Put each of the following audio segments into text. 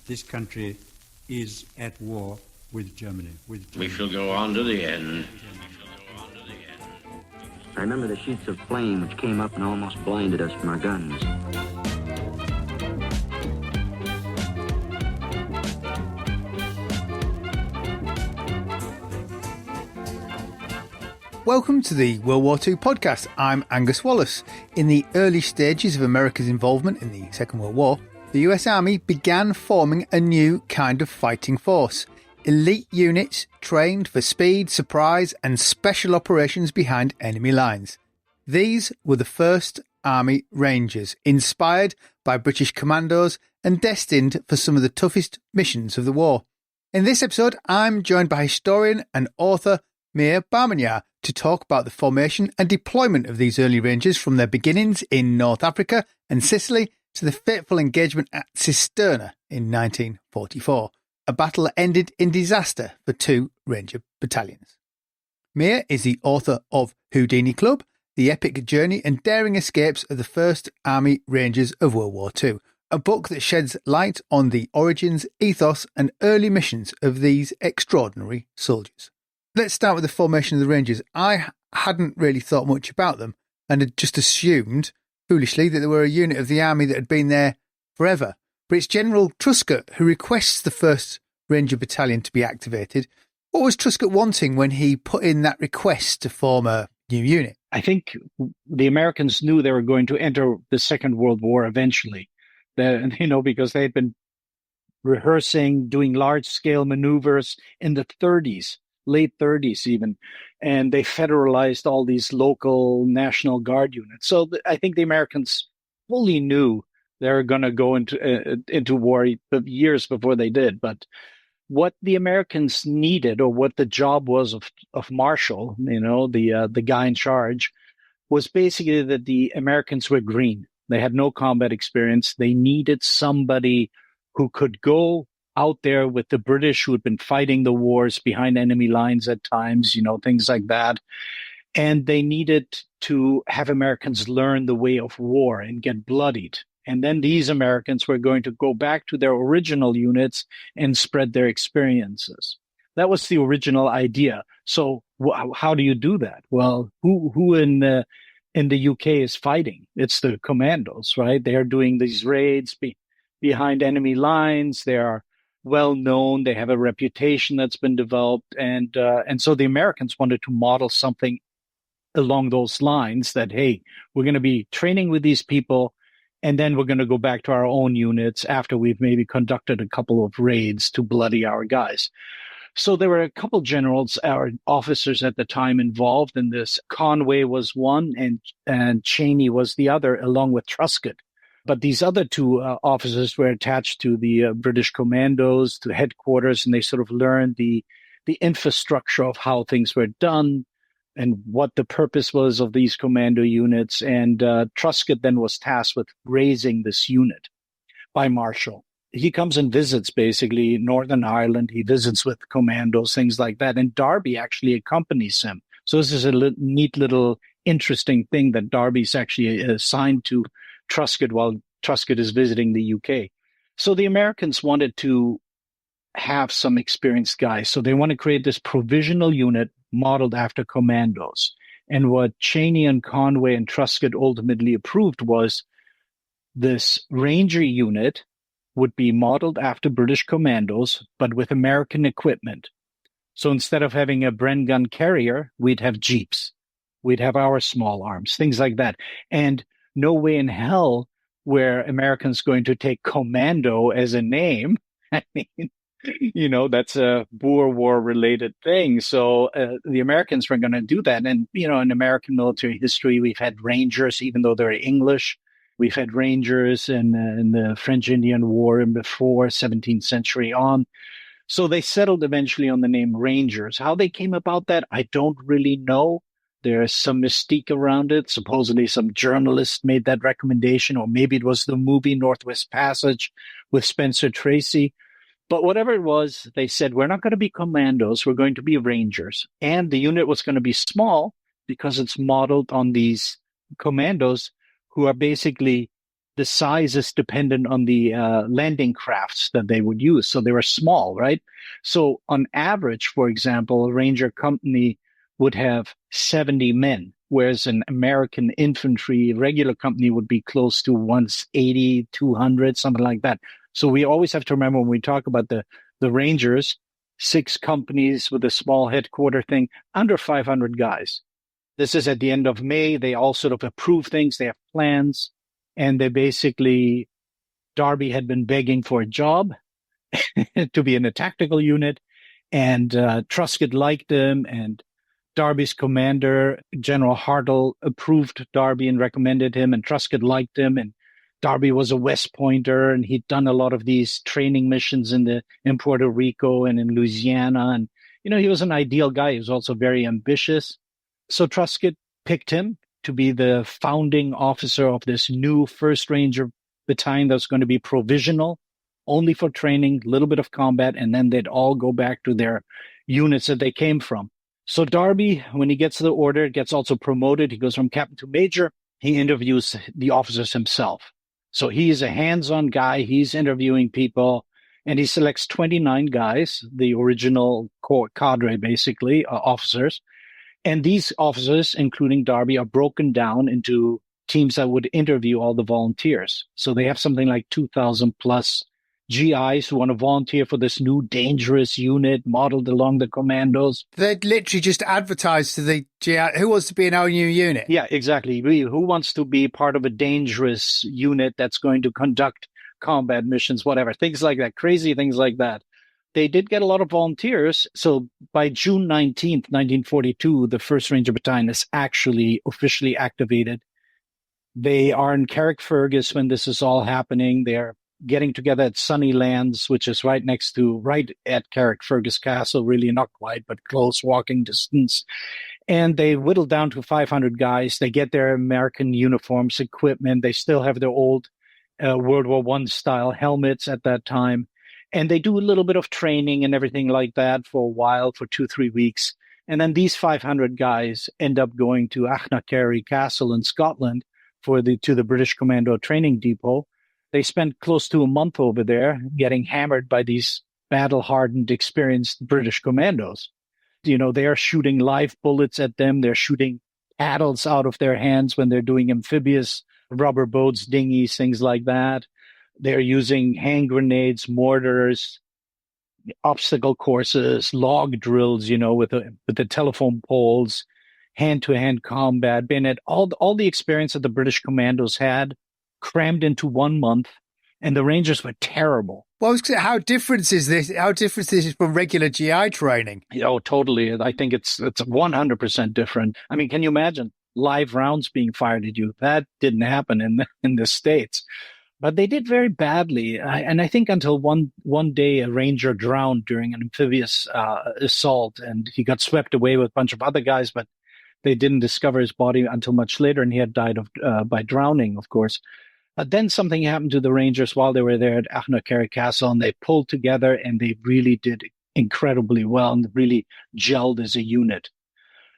this country is at war with Germany. We shall go on to the end. I remember the sheets of flame which came up and almost blinded us from our guns. Welcome to the World War II podcast. I'm Angus Wallace. In the early stages of America's involvement in the Second World War, the US Army began forming a new kind of fighting force. Elite units trained for speed, surprise and special operations behind enemy lines. These were the first Army Rangers, inspired by British Commandos and destined for some of the toughest missions of the war. In this episode, I'm joined by historian and author Mir Bahmanyar to talk about the formation and deployment of these early Rangers from their beginnings in North Africa and Sicily to the fateful engagement at Cisterna in 1944. A battle that ended in disaster for two Ranger battalions. Mir is the author of Houdini Club, the epic journey and daring escapes of the first Army Rangers of World War II, a book that sheds light on the origins, ethos and early missions of these extraordinary soldiers. Let's start with the formation of the Rangers. I hadn't really thought much about them and had just assumed, foolishly, that they were a unit of the army that had been there forever. But it's General Truscott who requests the 1st Ranger Battalion to be activated. What was Truscott wanting when he put in that request to form a new unit? I think the Americans knew they were going to enter the Second World War eventually, because they had been rehearsing, doing large-scale maneuvers in the 30s, late 30s even, and they federalized all these local National Guard units. So I think the Americans fully knew they were going to go into war years before they did. But what the Americans needed, or what the job was of Marshall, the guy in charge, was basically that the Americans were green. They had no combat experience. They needed somebody who could go out there with the British, who had been fighting the wars behind enemy lines at times, things like that. And they needed to have Americans learn the way of war and get bloodied. And then these Americans were going to go back to their original units and spread their experiences. That was the original idea. So how do you do that? Well, who in the UK is fighting? It's the Commandos, right? They are doing these raids behind enemy lines. They are well known. They have a reputation that's been developed. And so the Americans wanted to model something along those lines that, hey, we're going to be training with these people, and then we're going to go back to our own units after we've maybe conducted a couple of raids to bloody our guys. So there were a couple generals or officers at the time involved in this. Conway was one, and Cheney was the other, along with Truscott. But these other two officers were attached to the British Commandos, to headquarters, and they sort of learned the infrastructure of how things were done and what the purpose was of these commando units. And Truscott then was tasked with raising this unit by Marshall. He comes and visits basically Northern Ireland. He visits with commandos, things like that. And Darby actually accompanies him. So this is a neat little interesting thing that Darby's actually assigned to Truscott while Truscott is visiting the UK. So the Americans wanted to have some experienced guys. So they want to create this provisional unit modeled after commandos. And what Cheney and Conway and Truscott ultimately approved was this Ranger unit would be modeled after British Commandos, but with American equipment. So instead of having a Bren gun carrier, we'd have Jeeps. We'd have our small arms, things like that. And no way in hell were Americans going to take commando as a name. I mean, that's a Boer War related thing. So the Americans were going to do that. And, in American military history, we've had Rangers, even though they're English. We've had Rangers in the French Indian War and before, 17th century on. So they settled eventually on the name Rangers. How they came about that, I don't really know. There's some mystique around it. Supposedly some journalist made that recommendation, or maybe it was the movie Northwest Passage with Spencer Tracy. But whatever it was, they said, we're not going to be commandos, we're going to be Rangers. And the unit was going to be small because it's modeled on these commandos who are basically the size is dependent on the landing crafts that they would use. So they were small, right? So on average, for example, a Ranger company would have 70 men, whereas an American infantry regular company would be close to 180, 200, something like that. So we always have to remember when we talk about the Rangers, 6 companies with a small headquarter thing, under 500 guys. This is at the end of May. They all sort of approve things. They have plans. And they basically, Darby had been begging for a job to be in a tactical unit. And Truscott liked him. And Darby's commander, General Hartle, approved Darby and recommended him. And Truscott liked him. And Darby was a West Pointer. And he'd done a lot of these training missions in Puerto Rico and in Louisiana. And, he was an ideal guy. He was also very ambitious. So Truscott picked him to be the founding officer of this new 1st Ranger battalion that's going to be provisional, only for training, a little bit of combat, and then they'd all go back to their units that they came from. So Darby, when he gets the order, gets also promoted. He goes from captain to major. He interviews the officers himself. So he's a hands-on guy. He's interviewing people, and he selects 29 guys, the original core cadre, basically, officers. And these officers, including Darby, are broken down into teams that would interview all the volunteers. So they have something like 2,000 plus GIs who want to volunteer for this new dangerous unit modeled along the commandos. They'd literally just advertised to the GI, who wants to be in our new unit? Yeah, exactly. Who wants to be part of a dangerous unit that's going to conduct combat missions, whatever, things like that, crazy things like that. They did get a lot of volunteers. So by June 19th, 1942, the 1st Ranger Battalion is actually officially activated. They are in Carrickfergus when this is all happening. They're getting together at Sunnylands, which is right at Carrickfergus Castle, really not quite, but close walking distance. And they whittle down to 500 guys. They get their American uniforms, equipment. They still have their old World War I style helmets at that time. And they do a little bit of training and everything like that for a while, for 2-3 weeks. And then these 500 guys end up going to Achnacarry Castle in Scotland to the British Commando training depot. They spent close to a month over there getting hammered by these battle-hardened, experienced British commandos. They are shooting live bullets at them. They're shooting paddles out of their hands when they're doing amphibious rubber boats, dinghies, things like that. They're using hand grenades, mortars, obstacle courses, log drills, with the telephone poles, hand-to-hand combat, bayonet, all the experience that the British commandos had crammed into 1 month, and the Rangers were terrible. Well, how different is this? How different is this from regular GI training? Oh, totally. I think it's 100% different. I mean, can you imagine live rounds being fired at you? That didn't happen in the States. But they did very badly. And I think until one day a Ranger drowned during an amphibious assault, and he got swept away with a bunch of other guys, but they didn't discover his body until much later, and he had died by drowning, of course. Then something happened to the Rangers while they were there at Achnacarry Castle, and they pulled together, and they really did incredibly well and really gelled as a unit.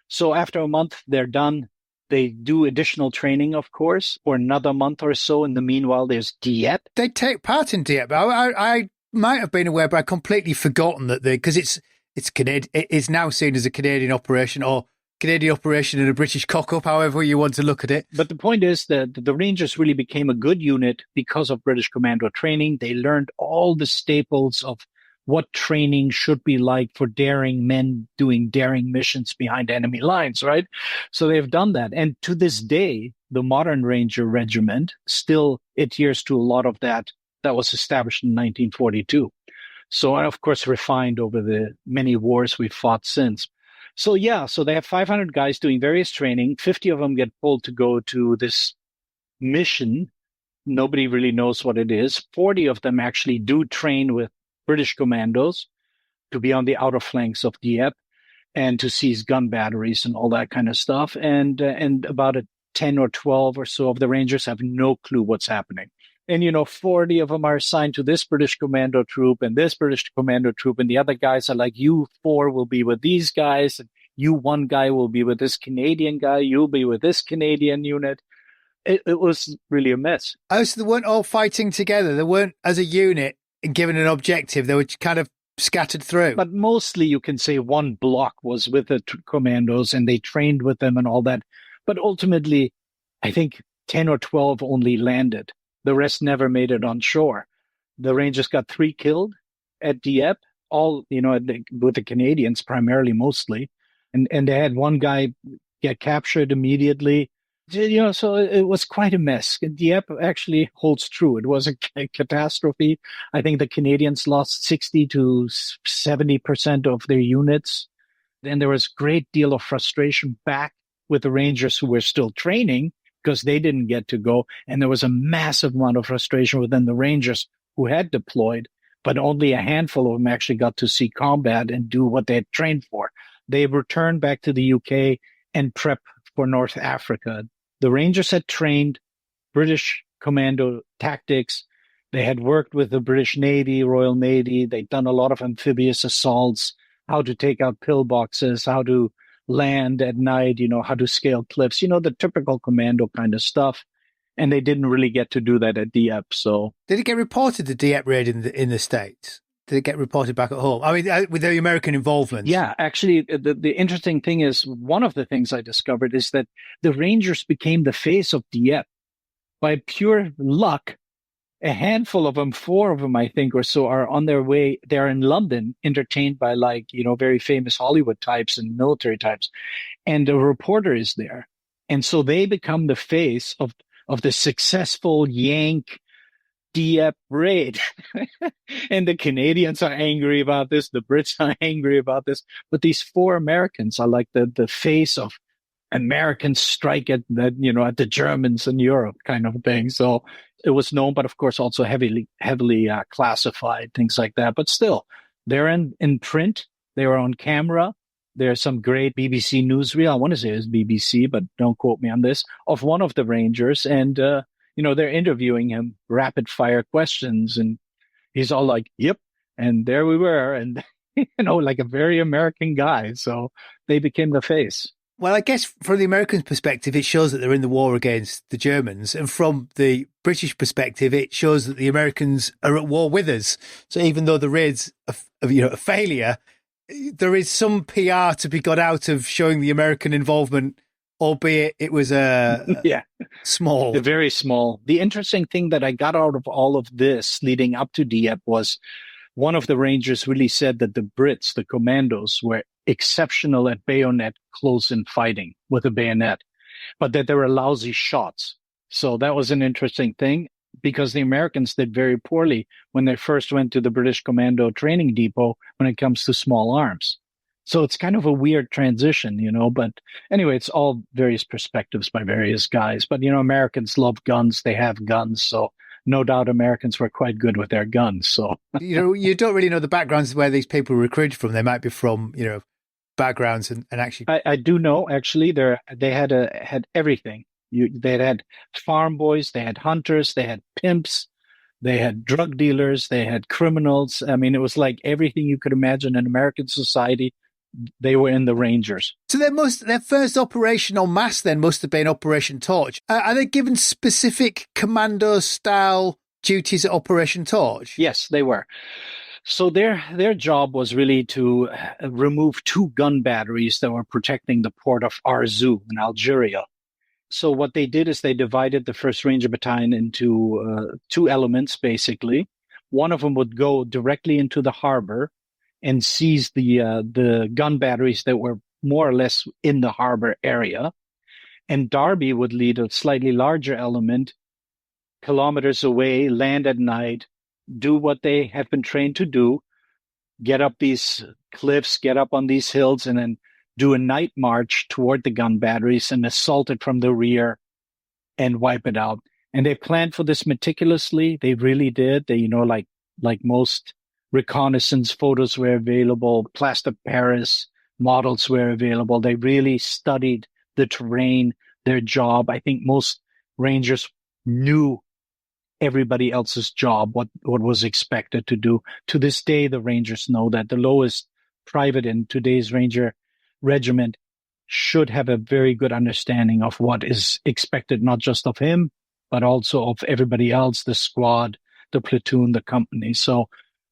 So after a month, they're done. They do additional training, of course, for another month or so. In the meanwhile, there's Dieppe. They take part in Dieppe. I might have been aware, but I'd completely forgotten that because it's Canadian. It is now seen as a Canadian operation, or Canadian operation in a British cock-up, however you want to look at it. But the point is that the Rangers really became a good unit because of British Commando training. They learned all the staples of what training should be like for daring men doing daring missions behind enemy lines, right? So they've done that. And to this day, the modern Ranger Regiment still adheres to a lot of that was established in 1942. So, of course, refined over the many wars we've fought since. So they have 500 guys doing various training. 50 of them get pulled to go to this mission. Nobody really knows what it is. 40 of them actually do train with British commandos to be on the outer flanks of Dieppe and to seize gun batteries and all that kind of stuff. And about 10 or 12 or so of the Rangers have no clue what's happening. And, 40 of them are assigned to this British commando troop and this British commando troop. And the other guys are like, you 4 will be with these guys. And you 1 guy will be with this Canadian guy. You'll be with this Canadian unit. it was really a mess. Oh, so they weren't all fighting together. They weren't as a unit and given an objective. They were kind of scattered through. But mostly you can say one block was with the commandos and they trained with them and all that. But ultimately, I think 10 or 12 only landed. The rest never made it on shore. The Rangers got 3 killed at Dieppe, all, with the Canadians primarily, mostly. And they had one guy get captured immediately. So it was quite a mess. Dieppe actually holds true. It was a catastrophe. I think the Canadians lost 60 to 70% of their units. And there was a great deal of frustration back with the Rangers who were still training because they didn't get to go. And there was a massive amount of frustration within the Rangers who had deployed, but only a handful of them actually got to see combat and do what they had trained for. They returned back to the UK and prep for North Africa. The Rangers had trained British commando tactics. They had worked with the British Navy, Royal Navy. They'd done a lot of amphibious assaults, how to take out pillboxes, how to land at night, how to scale cliffs, the typical commando kind of stuff. And they didn't really get to do that at Dieppe. So did it get reported, the Dieppe raid in the States? Did it get reported back at home? I mean, with the American involvement? Yeah, actually, the interesting thing is, one of the things I discovered is that the Rangers became the face of Dieppe. By pure luck, a handful of them, 4 of them, I think, or so, are on their way. They're in London, entertained by very famous Hollywood types and military types. And a reporter is there. And so they become the face of the successful Yank Dieppe raid. And the Canadians are angry about this. The Brits are angry about this. But these 4 Americans are like the face of American strike at the Germans in Europe kind of thing. So it was known, but of course also heavily classified, things like that. But still, they're in print. They were on camera. There's some great BBC newsreel. I want to say it's BBC, but don't quote me on this, of one of the Rangers. And, they're interviewing him, rapid fire questions. And he's all like, yep. And there we were. And, like a very American guy. So they became the face. Well, I guess from the Americans' perspective, it shows that they're in the war against the Germans. And from the British perspective, it shows that the Americans are at war with us. So even though the raid's a failure, there is some PR to be got out of showing the American involvement, albeit it was small. Very small. The interesting thing that I got out of all of this leading up to Dieppe was one of the Rangers really said that the Brits, the commandos, were exceptional at bayonet close-in fighting with a bayonet, but that they were lousy shots. So that was an interesting thing, because the Americans did very poorly when they first went to the British Commando training depot when it comes to small arms. So it's kind of a weird transition, but anyway, it's all various perspectives by various guys. But, Americans love guns. They have guns. So no doubt Americans were quite good with their guns. So, you don't really know the backgrounds where these people were recruited from. They might be from, backgrounds and actually. I do know, actually, they had everything. They had farm boys, they had hunters, they had pimps, they had drug dealers, they had criminals. I mean, it was like everything you could imagine in American society. They were in the Rangers. So their first operation en masse then must have been Operation Torch. Are they given specific commando style duties at Operation Torch? Yes, they were. So their job was really to remove 2 gun batteries that were protecting the port of Arzew in Algeria. So what they did is they divided the 1st Ranger Battalion into 2 elements, basically. One of them would go directly into the harbor and seize the gun batteries that were more or less in the harbor area. And Darby would lead a slightly larger element, kilometers away, land at night, do what they have been trained to do, get up these cliffs, get up on these hills, and then do a night march toward the gun batteries and assault it from the rear and wipe it out. And they planned for this meticulously. They really did. They, like most reconnaissance photos were available, plaster Paris models were available. They really studied the terrain, their job. I think most Rangers knew everybody else's job, what was expected to do. To this day, the Rangers know that. The lowest private in today's Ranger regiment should have a very good understanding of what is expected, not just of him, but also of everybody else, the squad, the platoon, the company. So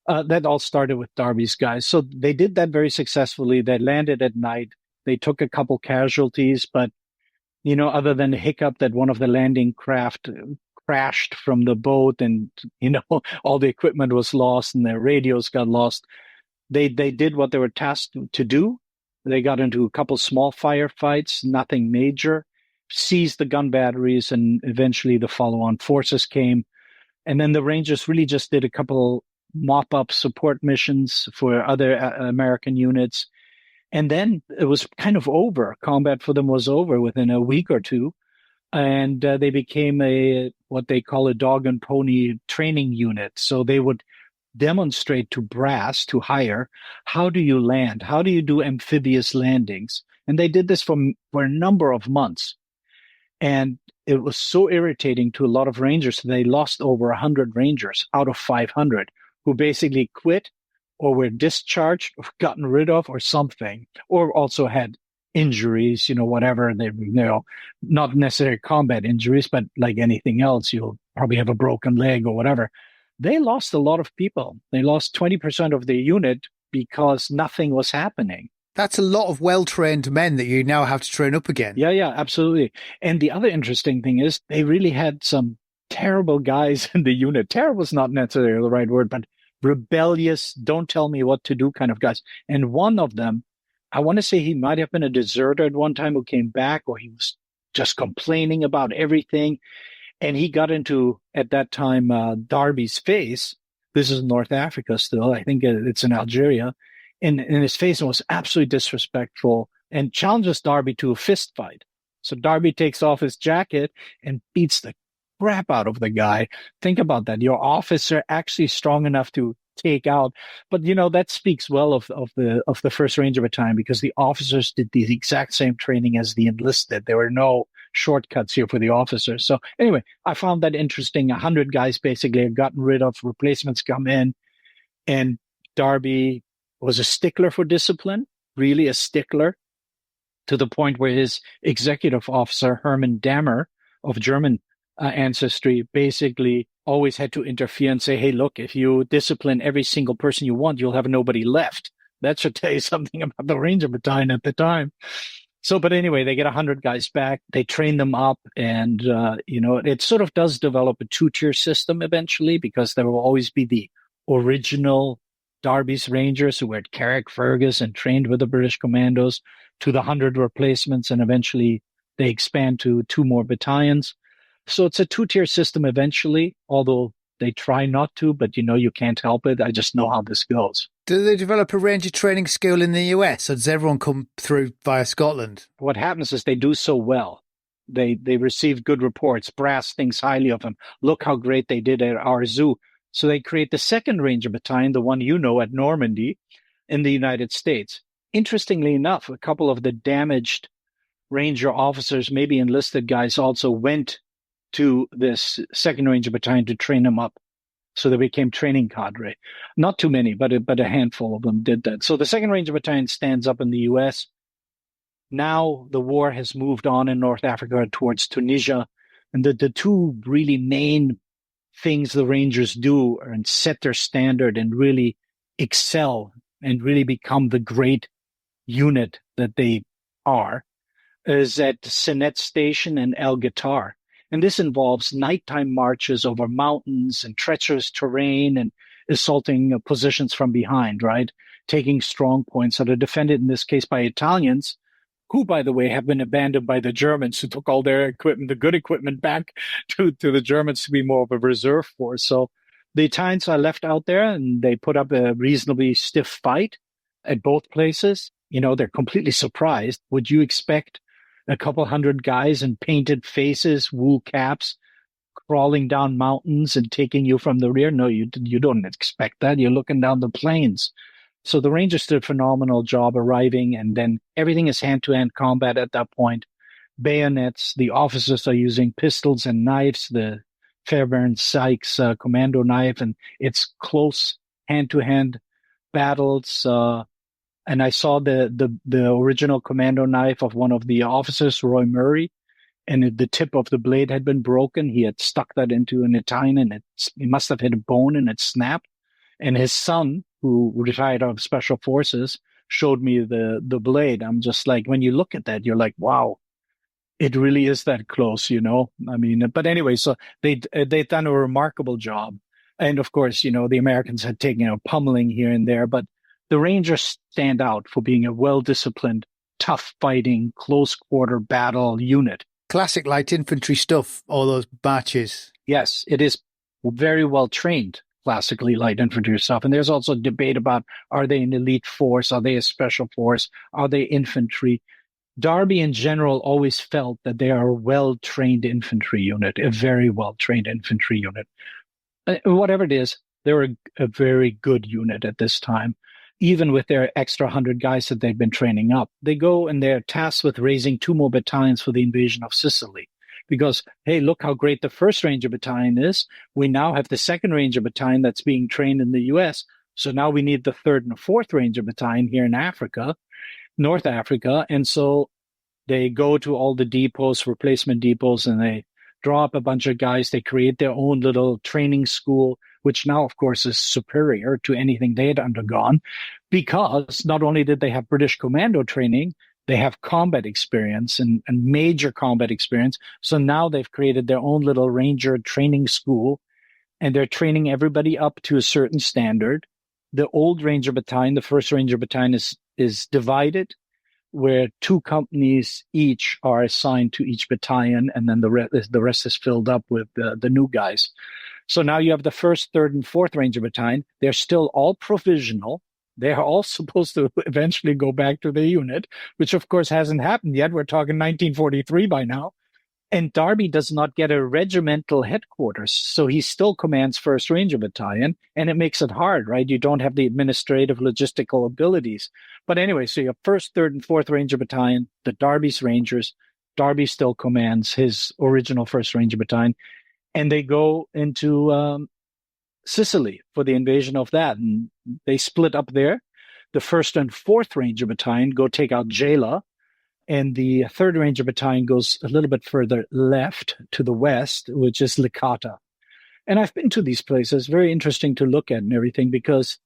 that all started with Darby's guys. So they did that very successfully. They landed at night. They took a couple casualties, but, other than the hiccup that one of the landing craft crashed from the boat and, all the equipment was lost and their radios got lost, they did what they were tasked to do. They got into a couple small firefights, nothing major, seized the gun batteries, and eventually the follow-on forces came. And then the Rangers really just did a couple mop-up support missions for other American units. And then it was kind of over. Combat for them was over within a week or two. And they became what they call a dog and pony training unit. So they would demonstrate to brass, to hire, how do you land? How do you do amphibious landings? And they did this for a number of months. And it was so irritating to a lot of Rangers. They lost over 100 Rangers out of 500 who basically quit or were discharged or gotten rid of or something, or also had injuries, whatever. They, not necessarily combat injuries, but like anything else, you'll probably have a broken leg or whatever. They lost a lot of people. They lost 20% of their unit because nothing was happening. That's a lot of well-trained men that you now have to train up again. Yeah, absolutely. And the other interesting thing is they really had some terrible guys in the unit. Terrible is not necessarily the right word, but rebellious, don't tell me what to do kind of guys. And one of them, I want to say he might have been a deserter at one time who came back, or he was just complaining about everything. And he got into, at that time, Darby's face. This is North Africa still. I think it's in Algeria. In his face, and was absolutely disrespectful and challenges Darby to a fist fight. So Darby takes off his jacket and beats the crap out of the guy. Think about that. Your officer actually strong enough to take out. But, that speaks well of the First Ranger Battalion, because the officers did the exact same training as the enlisted. There were no shortcuts here for the officers. So anyway, I found that interesting. 100 guys basically had gotten rid of, replacements come in, and Darby was a stickler for discipline, really a stickler, to the point where his executive officer, Hermann Dammer, of German ancestry, basically always had to interfere and say, hey, look, if you discipline every single person you want, you'll have nobody left. That should tell you something about the Ranger Battalion at the time. So, but anyway, they get 100 guys back. They train them up, and, it sort of does develop a two-tier system eventually, because there will always be the original Darby's Rangers who were at Carrickfergus and trained with the British Commandos, to the 100 replacements, and eventually they expand to 2 more battalions. So it's a two-tier system eventually, although they try not to, but you can't help it. I just know how this goes. Do they develop a Ranger training school in the US, or does everyone come through via Scotland? What happens is they do so well. They receive good reports. Brass thinks highly of them. Look how great they did at our zoo. So they create the 2nd Ranger Battalion, the one at Normandy in the United States. Interestingly enough, a couple of the damaged Ranger officers, maybe enlisted guys, also went to this 2nd Ranger Battalion to train them up. So they became training cadre. Not too many, but a handful of them did that. So the 2nd Ranger Battalion stands up in the U.S. Now the war has moved on in North Africa towards Tunisia. And the 2 really main things the Rangers do and set their standard and really excel and really become the great unit that they are is at Senet Station and El Guitar. And this involves nighttime marches over mountains and treacherous terrain and assaulting positions from behind, right? Taking strong points that are defended in this case by Italians, who, by the way, have been abandoned by the Germans, who took all their equipment, the good equipment, back to the Germans to be more of a reserve force. So the Italians are left out there, and they put up a reasonably stiff fight at both places. They're completely surprised. Would you expect a couple hundred guys in painted faces, wool caps, crawling down mountains and taking you from the rear? No, you don't expect that. You're looking down the plains. So the Rangers did a phenomenal job arriving, and then everything is hand-to-hand combat at that point. Bayonets, the officers are using pistols and knives, the Fairbairn Sykes commando knife, and it's close hand-to-hand battles. And I saw the original commando knife of one of the officers, Roy Murray, and the tip of the blade had been broken. He had stuck that into an Italian, and it must have hit a bone, and it snapped. And his son, who retired out of Special Forces, showed me the blade. I'm just like, when you look at that, you're like, wow, it really is that close, you know? I mean, but anyway, so they'd done a remarkable job. And of course, you know, the Americans had taken a pummeling here and there, but the Rangers stand out for being a well-disciplined, tough fighting, close quarter battle unit. Classic light infantry stuff, all those batches. Yes, it is very well trained, classically light infantry stuff. And there's also debate about, are they an elite force? Are they a special force? Are they infantry? Darby in general always felt that they are a well-trained infantry unit, a very well-trained infantry unit. Whatever it is, they're a very good unit at this time. Even with their extra 100 guys that they've been training up, they go and they're tasked with raising 2 more battalions for the invasion of Sicily. Because, hey, look how great the 1st Ranger Battalion is. We now have the 2nd Ranger Battalion that's being trained in the U.S. So now we need the 3rd and 4th Ranger Battalion here in Africa, North Africa. And so they go to all the depots, replacement depots, and they draw up a bunch of guys. They create their own little training school, which now, of course, is superior to anything they had undergone, because not only did they have British Commando training, they have combat experience and major combat experience. So now they've created their own little Ranger training school, and they're training everybody up to a certain standard. The old Ranger Battalion, the 1st Ranger Battalion, is divided, where 2 companies each are assigned to each battalion, and then the rest is filled up with the new guys. So now you have the 1st, 3rd, and 4th Ranger Battalion. They're still all provisional. They are all supposed to eventually go back to the unit, which of course hasn't happened yet. We're talking 1943 by now. And Darby does not get a regimental headquarters, so he still commands 1st Ranger Battalion, and it makes it hard, right? You don't have the administrative logistical abilities. But anyway, so you have 1st, 3rd, and 4th Ranger Battalion, the Darby's Rangers. Darby still commands his original 1st Ranger Battalion, and they go into Sicily for the invasion of that. And they split up there. The 1st and 4th Ranger Battalion go take out Gela, and the 3rd Ranger Battalion goes a little bit further left to the west, which is Licata. And I've been to these places, very interesting to look at and everything, because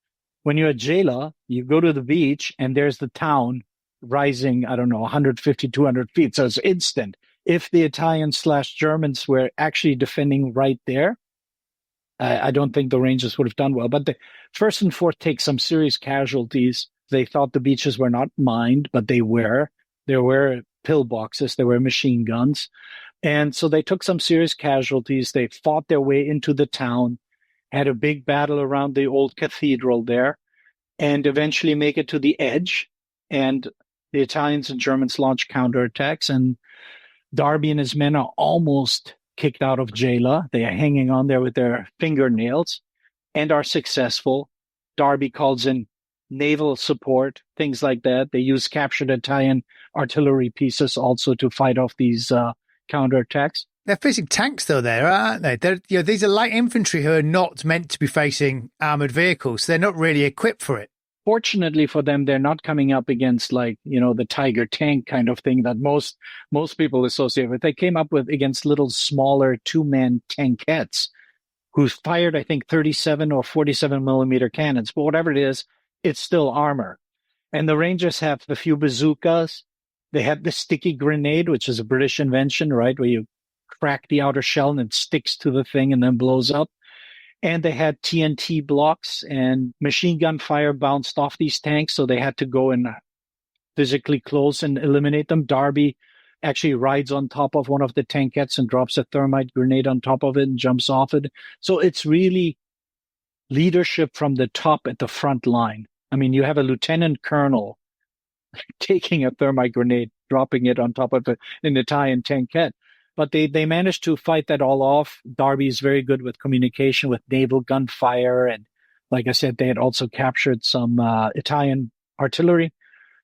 when you're at Gela, you go to the beach and there's the town rising, I don't know, 150, 200 feet. So it's instant. If the Italians/Germans were actually defending right there, I don't think the Rangers would have done well. But the 1st and 4th take some serious casualties. They thought the beaches were not mined, but they were. There were pillboxes, there were machine guns. And so they took some serious casualties. They fought their way into the town, had a big battle around the old cathedral there, and eventually make it to the edge. And the Italians and Germans launch counterattacks, and Darby and his men are almost kicked out of Gela. They are hanging on there with their fingernails and are successful. Darby calls in naval support, things like that. They use captured Italian artillery pieces also to fight off these counterattacks. They're facing tanks, though, there, aren't they? These are light infantry who are not meant to be facing armoured vehicles. They're not really equipped for it. Fortunately for them, they're not coming up against, like, you know, the Tiger tank kind of thing that most people associate with. They came up with against little smaller 2-man tankettes who fired, I think, 37 or 47 millimeter cannons. But whatever it is, it's still armor. And the Rangers have a few bazookas. They have the sticky grenade, which is a British invention, right, where you crack the outer shell and it sticks to the thing and then blows up. And they had TNT blocks, and machine gun fire bounced off these tanks, so they had to go and physically close and eliminate them. Darby actually rides on top of one of the tankettes and drops a thermite grenade on top of it and jumps off it. So it's really leadership from the top at the front line. I mean, you have a lieutenant colonel taking a thermite grenade, dropping it on top of an Italian tankette. But they managed to fight that all off. Darby is very good with communication, with naval gunfire. And like I said, they had also captured some Italian artillery.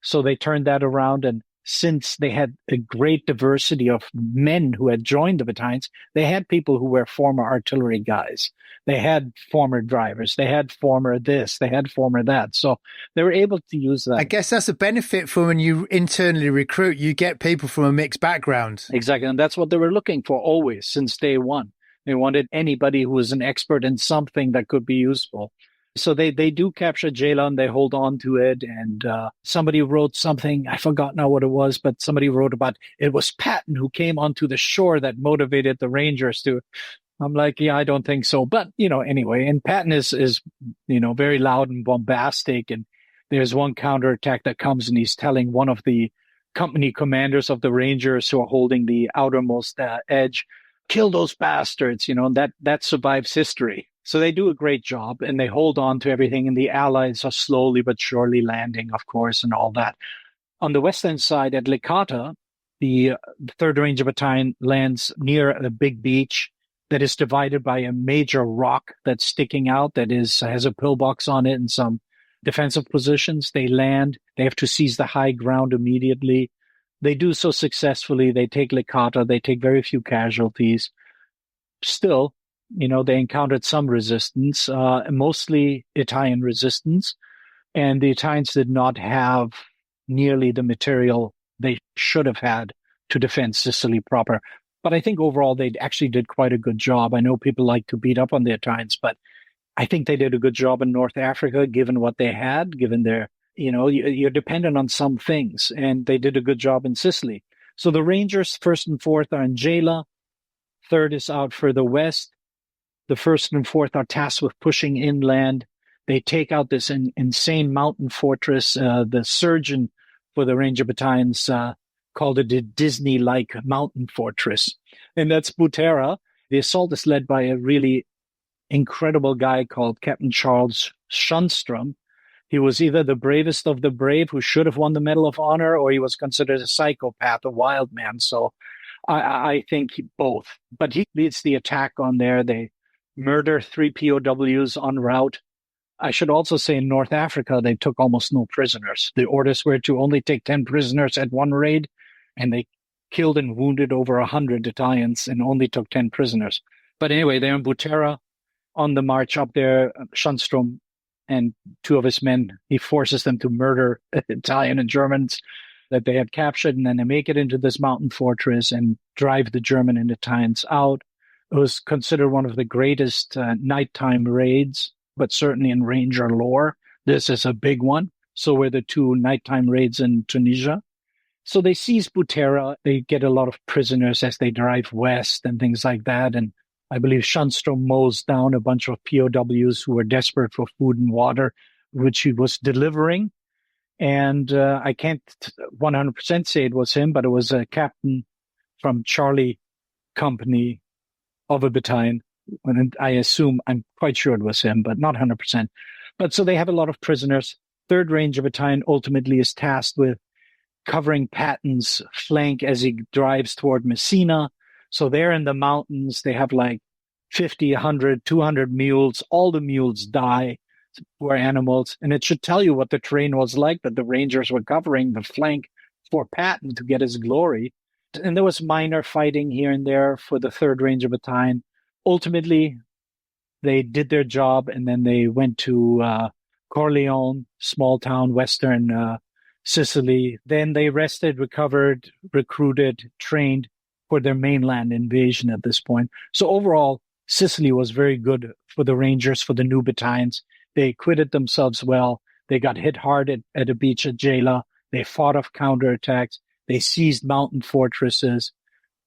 So they turned that around. And since they had a great diversity of men who had joined the battalions, they had people who were former artillery guys. They had former drivers. They had former this. They had former that. So they were able to use that. I guess that's a benefit for when you internally recruit. You get people from a mixed background. Exactly. And that's what they were looking for always since day one. They wanted anybody who was an expert in something that could be useful. So they do capture Gela and they hold on to it. And somebody wrote something, I forgot now what it was, but somebody wrote about it was Patton who came onto the shore that motivated the Rangers to. I'm like, yeah, I don't think so. But, anyway, and Patton is very loud and bombastic. And there's one counterattack that comes and he's telling one of the company commanders of the Rangers who are holding the outermost edge, kill those bastards, and that survives history. So they do a great job and they hold on to everything. And the Allies are slowly but surely landing, of course, and all that. On the western side at Licata, the 3rd Ranger Battalion lands near a big beach that is divided by a major rock that's sticking out that has a pillbox on it and some defensive positions. They land. They have to seize the high ground immediately. They do so successfully. They take Licata. They take very few casualties. Still, they encountered some resistance, mostly Italian resistance, and the Italians did not have nearly the material they should have had to defend Sicily proper. But I think overall they actually did quite a good job. I know people like to beat up on the Italians, but I think they did a good job in North Africa, given what they had, given their, you're dependent on some things, and they did a good job in Sicily. So the Rangers, 1st and 4th, are in Gela. 3rd is out further west. The 1st and 4th are tasked with pushing inland. They take out this insane mountain fortress. The surgeon for the Ranger battalions called it a Disney-like mountain fortress. And that's Butera. The assault is led by a really incredible guy called Captain Charles Schunstrom. He was either the bravest of the brave who should have won the Medal of Honor, or he was considered a psychopath, a wild man. So I think both. But he leads the attack on there. They murder 3 POWs en route. I should also say in North Africa, they took almost no prisoners. The orders were to only take 10 prisoners at one raid, and they killed and wounded over 100 Italians and only took 10 prisoners. But anyway, they're in Butera on the march up there. Schunstrom and 2 of his men, he forces them to murder Italian and Germans that they had captured, and then they make it into this mountain fortress and drive the German and Italians out. It was considered one of the greatest nighttime raids, but certainly in Ranger lore, this is a big one. So were the 2 nighttime raids in Tunisia. So they seize Butera. They get a lot of prisoners as they drive west and things like that. And I believe Schunstrom mows down a bunch of POWs who were desperate for food and water, which he was delivering. And I can't 100% say it was him, but it was a captain from Charlie Company of a battalion. And I assume, I'm quite sure it was him, but not 100%. But so they have a lot of prisoners. 3rd Ranger Battalion ultimately is tasked with covering Patton's flank as he drives toward Messina. So they're in the mountains. They have like 50, 100, 200 mules. All the mules die. Poor animals. And it should tell you what the terrain was like, that the Rangers were covering the flank for Patton to get his glory. And there was minor fighting here and there for the 3rd Ranger Battalion. Ultimately, they did their job, and then they went to Corleone, small town, western Sicily. Then they rested, recovered, recruited, trained for their mainland invasion at this point. So overall, Sicily was very good for the Rangers, for the new battalions. They acquitted themselves well. They got hit hard at a beach at Gela. They fought off counterattacks. They seized mountain fortresses.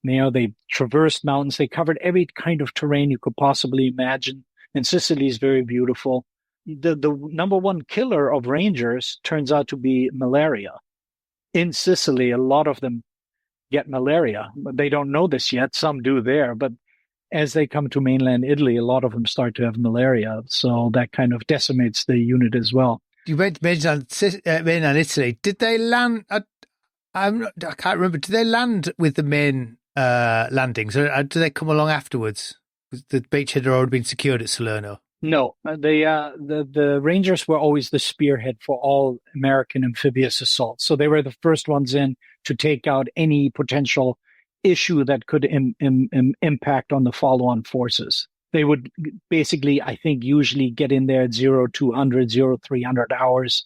They traversed mountains. They covered every kind of terrain you could possibly imagine. And Sicily is very beautiful. The number one killer of Rangers turns out to be malaria. In Sicily, a lot of them get malaria. They don't know this yet. Some do there. But as they come to mainland Italy, a lot of them start to have malaria. So that kind of decimates the unit as well. You mentioned mainland Italy. Did they land? I can't remember. Did they land with the main landings, or did they come along afterwards? The beachhead had already been secured at Salerno. No, the Rangers were always the spearhead for all American amphibious assaults. So they were the first ones in to take out any potential issue that could impact on the follow-on forces. They would basically, I think, usually get in there at 0200, 0300 hours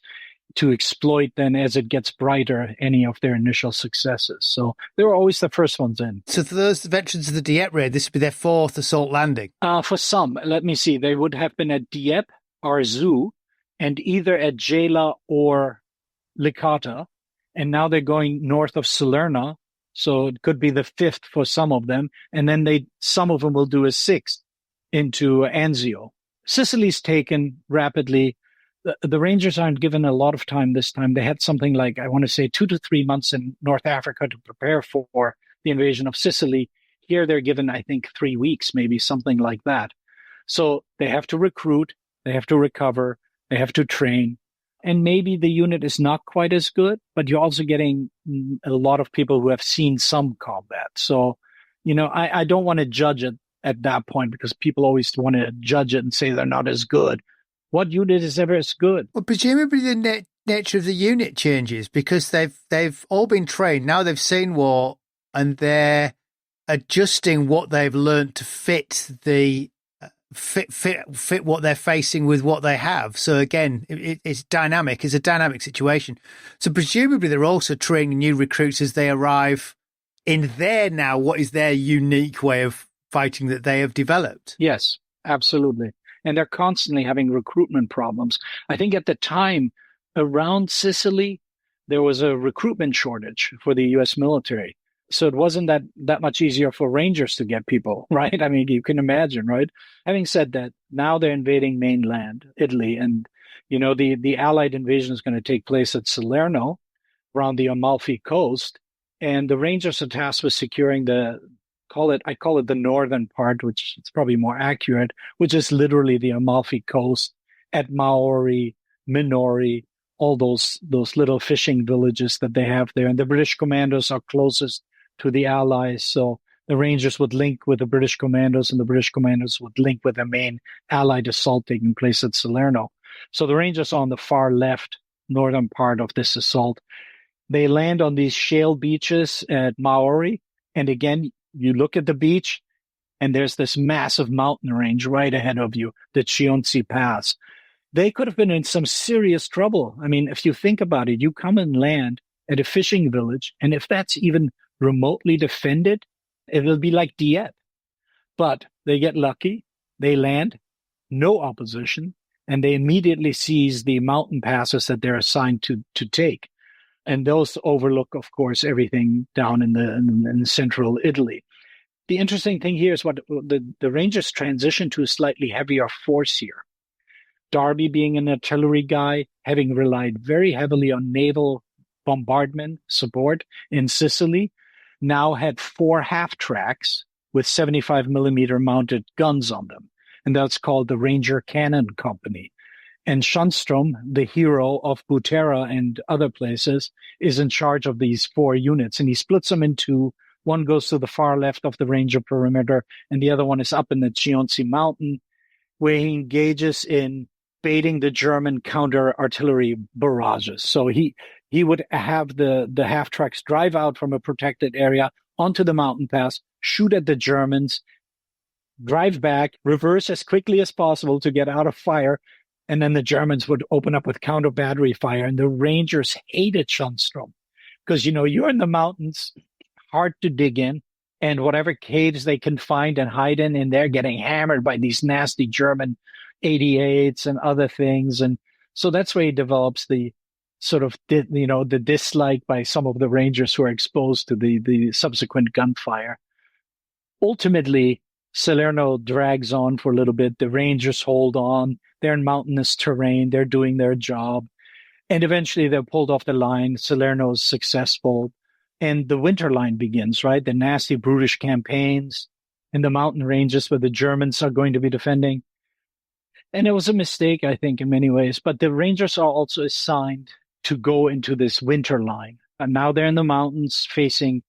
to exploit then as it gets brighter any of their initial successes. So they were always the first ones in. So for those veterans of the Dieppe raid, this would be their fourth assault landing? For some, let me see, they would have been at Dieppe, Arzew, and either at Gela or Licata. And now they're going north of Cisterna. So it could be the fifth for some of them. And then some of them will do a sixth into Anzio. Sicily's taken rapidly. The Rangers aren't given a lot of time this time. They had something like, I want to say, 2 to 3 months in North Africa to prepare for the invasion of Sicily. Here they're given, I think, 3 weeks, maybe something like that. So they have to recruit, they have to recover, they have to train. And maybe the unit is not quite as good, but you're also getting a lot of people who have seen some combat. So, I don't want to judge it at that point because people always want to judge it and say they're not as good. What unit is ever as good? Well, presumably the nature of the unit changes because they've all been trained. Now they've seen war and they're adjusting what they've learned to fit what they're facing with what they have. So again, it's dynamic. It's a dynamic situation. So presumably they're also training new recruits as they arrive in what is their unique way of fighting that they have developed. Yes, absolutely. And they're constantly having recruitment problems. I think at the time around Sicily, there was a recruitment shortage for the U.S. military. So it wasn't that much easier for Rangers to get people, right? I mean, you can imagine, right? Having said that, now they're invading mainland Italy. And, the Allied invasion is going to take place at Salerno around the Amalfi coast. And the Rangers are tasked with securing I call it the northern part, which is probably more accurate, which is literally the Amalfi Coast at Maori, Minori, all those little fishing villages that they have there. And the British Commandos are closest to the Allies. So the Rangers would link with the British Commandos and the British Commandos would link with the main Allied assault taking place at Salerno. So the Rangers are on the far left, northern part of this assault. They land on these shale beaches at Maori. And again, you look at the beach and there's this massive mountain range right ahead of you, the Chionzi Pass. They could have been in some serious trouble. I mean, if you think about it, you come and land at a fishing village, and if that's even remotely defended, it will be like Dieppe. But they get lucky, they land, no opposition, and they immediately seize the mountain passes that they're assigned to take. And those overlook, of course, everything down in central Italy. The interesting thing here is what the Rangers transition to a slightly heavier force here. Darby being an artillery guy, having relied very heavily on naval bombardment support in Sicily, now had 4 half-tracks with 75 millimeter mounted guns on them. And that's called the Ranger Cannon Company. And Schönstrom, the hero of Butera and other places, is in charge of these 4 units. And he splits them into, one goes to the far left of the Ranger perimeter, and the other one is up in the Chionzi Mountain, where he engages in baiting the German counter-artillery barrages. So he would have the half-tracks drive out from a protected area onto the mountain pass, shoot at the Germans, drive back, reverse as quickly as possible to get out of fire, and then the Germans would open up with counter-battery fire. And the Rangers hated Schönstrom because, you're in the mountains, hard to dig in, and whatever caves they can find and hide in, and they're getting hammered by these nasty German 88s and other things. And so that's where he develops the sort of, the dislike by some of the Rangers who are exposed to the subsequent gunfire. Ultimately, Salerno drags on for a little bit. The Rangers hold on. They're in mountainous terrain. They're doing their job. And eventually they're pulled off the line. Salerno is successful. And the winter line begins, right? The nasty, brutish campaigns in the mountain ranges where the Germans are going to be defending. And it was a mistake, I think, in many ways. But the Rangers are also assigned to go into this winter line. And now they're in the mountains facing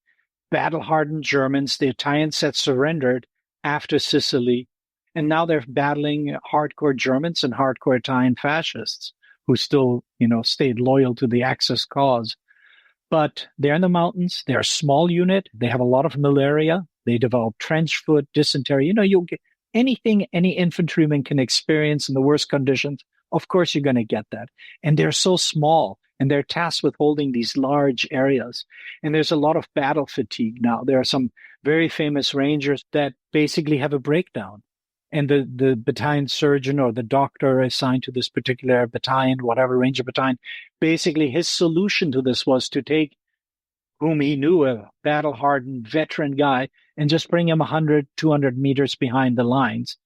battle-hardened Germans. The Italians had surrendered after Sicily. And now they're battling hardcore Germans and hardcore Italian fascists who still, stayed loyal to the Axis cause. But they're in the mountains. They're a small unit. They have a lot of malaria. They develop trench foot, dysentery. You'll get anything any infantryman can experience in the worst conditions. Of course, you're going to get that. And they're so small, and they're tasked with holding these large areas. And there's a lot of battle fatigue now. There are some very famous Rangers that basically have a breakdown. And the battalion surgeon or the doctor assigned to this particular battalion, whatever Ranger battalion, basically his solution to this was to take whom he knew, a battle-hardened veteran guy, and just bring him 100, 200 meters behind the lines,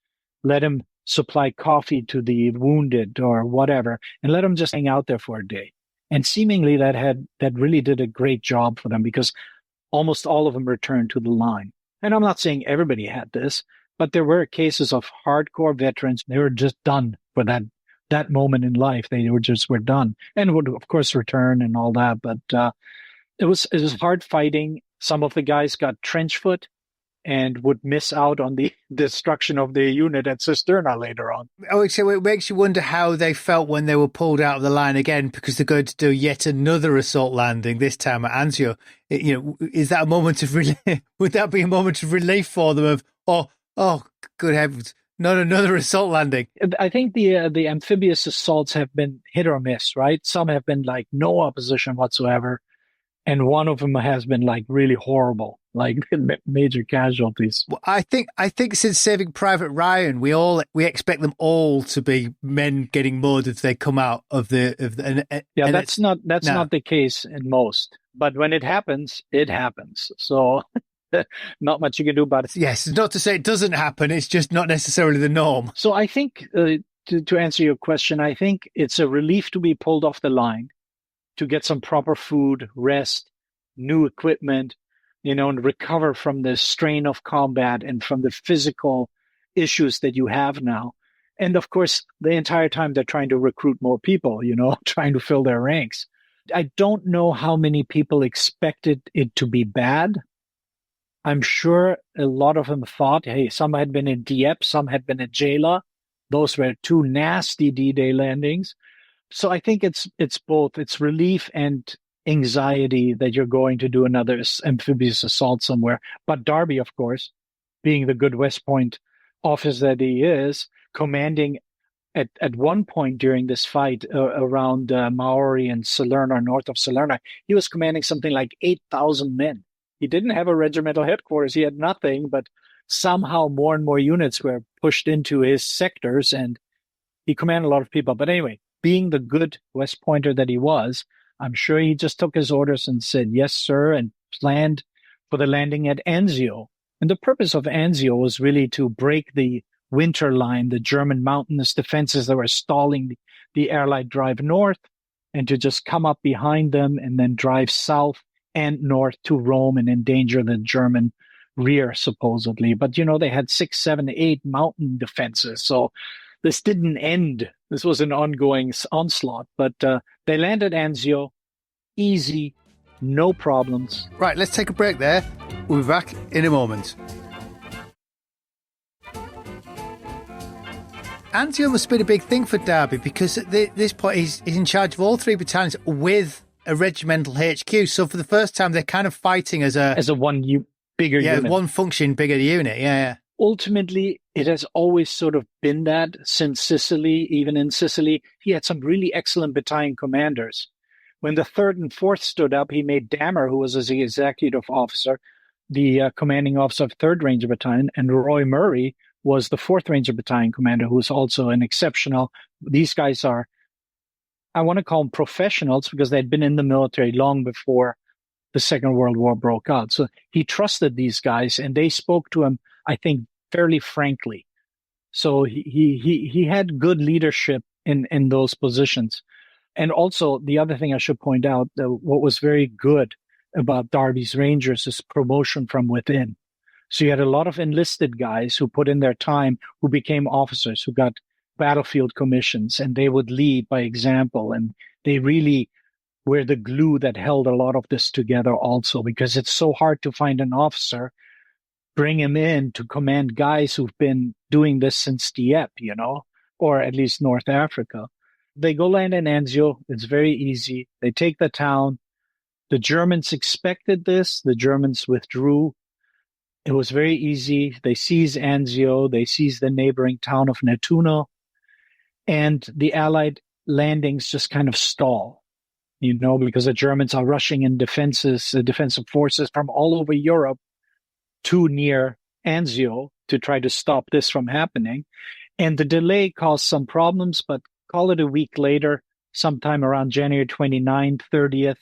let him supply coffee to the wounded or whatever, and let him just hang out there for a day. And seemingly that really did a great job for them, because almost all of them returned to the line. And I'm not saying everybody had this, but there were cases of hardcore veterans. They were just done for that moment in life. They were done, and would of course return and all that. But it was hard fighting. Some of the guys got trench foot and would miss out on the destruction of the unit at Cisterna later on. Oh, so it makes you wonder how they felt when they were pulled out of the line again, because they're going to do yet another assault landing, this time at Anzio. Is that a moment of relief? Would that be a moment of relief for them of, oh, good heavens, not another assault landing? I think the amphibious assaults have been hit or miss, right? Some have been like no opposition whatsoever. And one of them has been like really horrible, like major casualties. Well, I think since Saving Private Ryan, we expect them all to be men getting murdered if they come out of the. That's not the case in most. But when it happens, it happens. So not much you can do about it. Yes, not to say it doesn't happen. It's just not necessarily the norm. So I think to answer your question, I think it's a relief to be pulled off the line, to get some proper food, rest, new equipment, and recover from the strain of combat and from the physical issues that you have now. And of course, the entire time they're trying to recruit more people, trying to fill their ranks. I don't know how many people expected it to be bad. I'm sure a lot of them thought, hey, some had been in Dieppe, some had been at Gela. Those were two nasty D-Day landings. So I think it's both. It's relief and anxiety that you're going to do another amphibious assault somewhere. But Darby, of course, being the good West Point officer that he is, commanding at one point during this fight around Maori and Salerno, north of Salerno, he was commanding something like 8,000 men. He didn't have a regimental headquarters. He had nothing, but somehow more and more units were pushed into his sectors, and he commanded a lot of people. But anyway, being the good West Pointer that he was, I'm sure he just took his orders and said, yes, sir, and planned for the landing at Anzio. And the purpose of Anzio was really to break the winter line, the German mountainous defenses that were stalling the Allied drive north, and to just come up behind them and then drive south and north to Rome and endanger the German rear, supposedly. But, they had 6, 7, 8 mountain defenses. So this didn't end. This was an ongoing onslaught. But they landed Anzio, easy, no problems. Right, let's take a break there. We'll be back in a moment. Anzio must have been a big thing for Darby, because at this point he's in charge of all 3 battalions with a regimental HQ. So for the first time, they're kind of fighting as a bigger unit. Yeah, one function, bigger unit. Yeah. Ultimately, it has always sort of been that since Sicily. Even in Sicily, he had some really excellent battalion commanders. When the 3rd and 4th stood up, he made Dammer, who was the executive officer, the commanding officer of 3rd Ranger Battalion, and Roy Murray was the 4th Ranger Battalion commander, who was also an exceptional. These guys are, I want to call them professionals, because they'd been in the military long before the Second World War broke out. So he trusted these guys, and they spoke to him, I think, fairly frankly. So he had good leadership in those positions. And also, the other thing I should point out, what was very good about Darby's Rangers is promotion from within. So you had a lot of enlisted guys who put in their time, who became officers, who got battlefield commissions, and they would lead by example. And they really were the glue that held a lot of this together also, because it's so hard to find an officer, bring him in to command guys who've been doing this since Dieppe, or at least North Africa. They go land in Anzio. It's very easy. They take the town. The Germans expected this. The Germans withdrew. It was very easy. They seized Anzio. They seized the neighboring town of Nettuno. And the Allied landings just kind of stall, because the Germans are rushing in defensive forces from all over Europe to near Anzio to try to stop this from happening. And the delay caused some problems, but call it a week later, sometime around January 29th, 30th,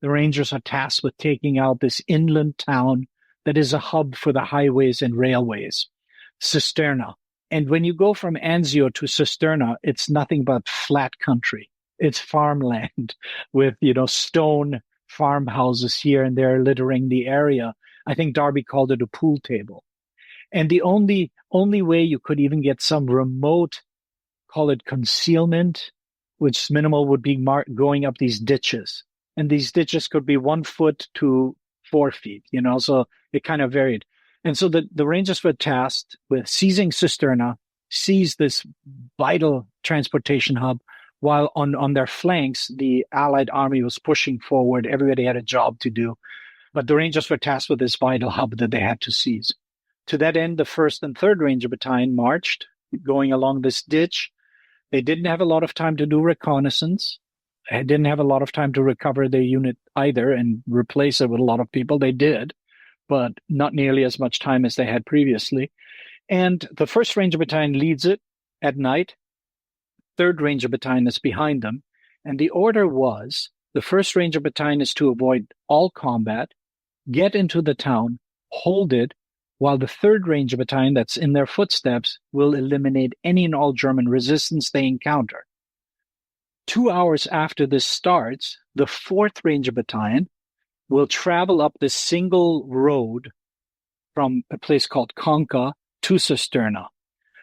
the Rangers are tasked with taking out this inland town that is a hub for the highways and railways, Cisterna. And when you go from Anzio to Cisterna, it's nothing but flat country. It's farmland with, stone farmhouses here and there littering the area. I think Darby called it a pool table. And the only way you could even get some remote, call it concealment, which minimal, would be going up these ditches. And these ditches could be 1 foot to 4 feet, so it kind of varied. And so the Rangers were tasked with seizing Cisterna, seize this vital transportation hub, while on their flanks, the Allied army was pushing forward. Everybody had a job to do. But the Rangers were tasked with this vital hub that they had to seize. To that end, the 1st and 3rd Ranger Battalion marched, going along this ditch. They didn't have a lot of time to do reconnaissance. They didn't have a lot of time to recover their unit either and replace it with a lot of people. They did, but not nearly as much time as they had previously. And the 1st Ranger Battalion leads it at night. 3rd Ranger Battalion is behind them. And the order was, the 1st Ranger Battalion is to avoid all combat, get into the town, hold it, while the 3rd Ranger Battalion that's in their footsteps will eliminate any and all German resistance they encounter. 2 hours after this starts, the 4th Ranger Battalion will travel up this single road from a place called Conca to Cisterna.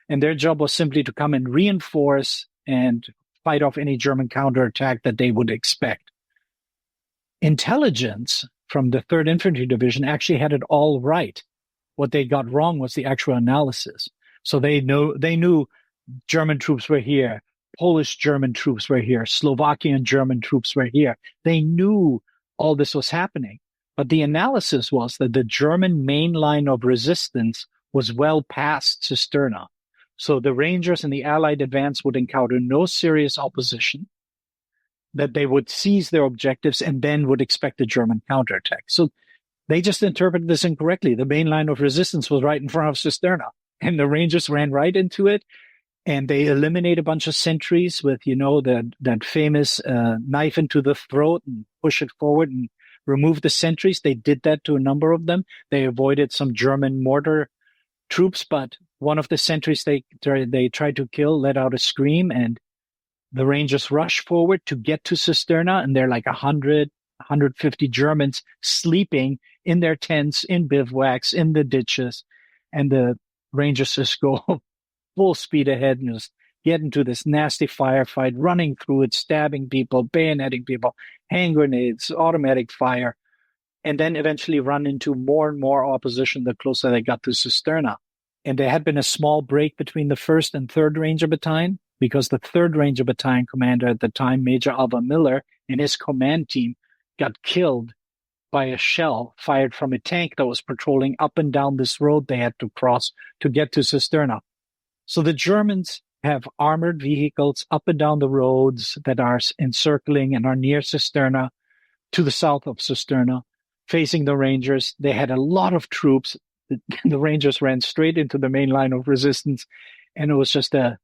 And their job was simply to come and reinforce and fight off any German counterattack that they would expect. Intelligence from the 3rd Infantry Division actually had it all right. What they got wrong was the actual analysis. So they knew German troops were here, Polish German troops were here, Slovakian German troops were here. They knew all this was happening. But the analysis was that the German main line of resistance was well past Cisterna. So the Rangers and the Allied advance would encounter no serious opposition, that they would seize their objectives and then would expect a German counterattack. So they just interpreted this incorrectly. The main line of resistance was right in front of Cisterna, and the Rangers ran right into it, and they eliminate a bunch of sentries with, that famous knife into the throat and push it forward and remove the sentries. They did that to a number of them. They avoided some German mortar troops, but one of the sentries they tried to kill let out a scream, and the Rangers rush forward to get to Cisterna, and they're like 150 Germans sleeping in their tents, in bivouacs, in the ditches, and the Rangers just go full speed ahead and just get into this nasty firefight, running through it, stabbing people, bayoneting people, hand grenades, automatic fire, and then eventually run into more and more opposition the closer they got to Cisterna. And there had been a small break between the 1st and 3rd Ranger Battalion, because the 3rd Ranger Battalion commander at the time, Major Alva Miller, and his command team got killed by a shell fired from a tank that was patrolling up and down this road they had to cross to get to Cisterna. So the Germans have armored vehicles up and down the roads that are encircling and are near Cisterna, to the south of Cisterna, facing the Rangers. They had a lot of troops. The Rangers ran straight into the main line of resistance, and it was just a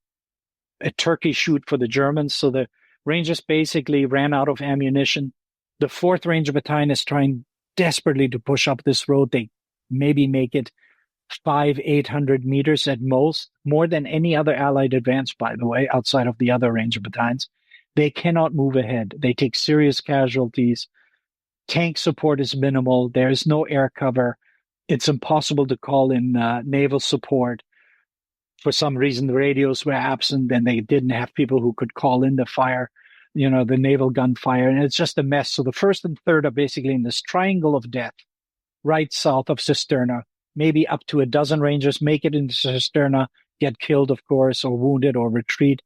turkey shoot for the Germans. So the Rangers basically ran out of ammunition. The 4th Ranger Battalion is trying desperately to push up this road. They maybe make it 500-800 meters at most, more than any other Allied advance, by the way, outside of the other Ranger Battalions. They cannot move ahead. They take serious casualties. Tank support is minimal. There is no air cover. It's impossible to call in naval support. For some reason, the radios were absent, and they didn't have people who could call in the fire, the naval gunfire, and it's just a mess. So the 1st and 3rd are basically in this triangle of death, right south of Cisterna. Maybe up to a dozen Rangers make it into Cisterna, get killed, of course, or wounded, or retreat.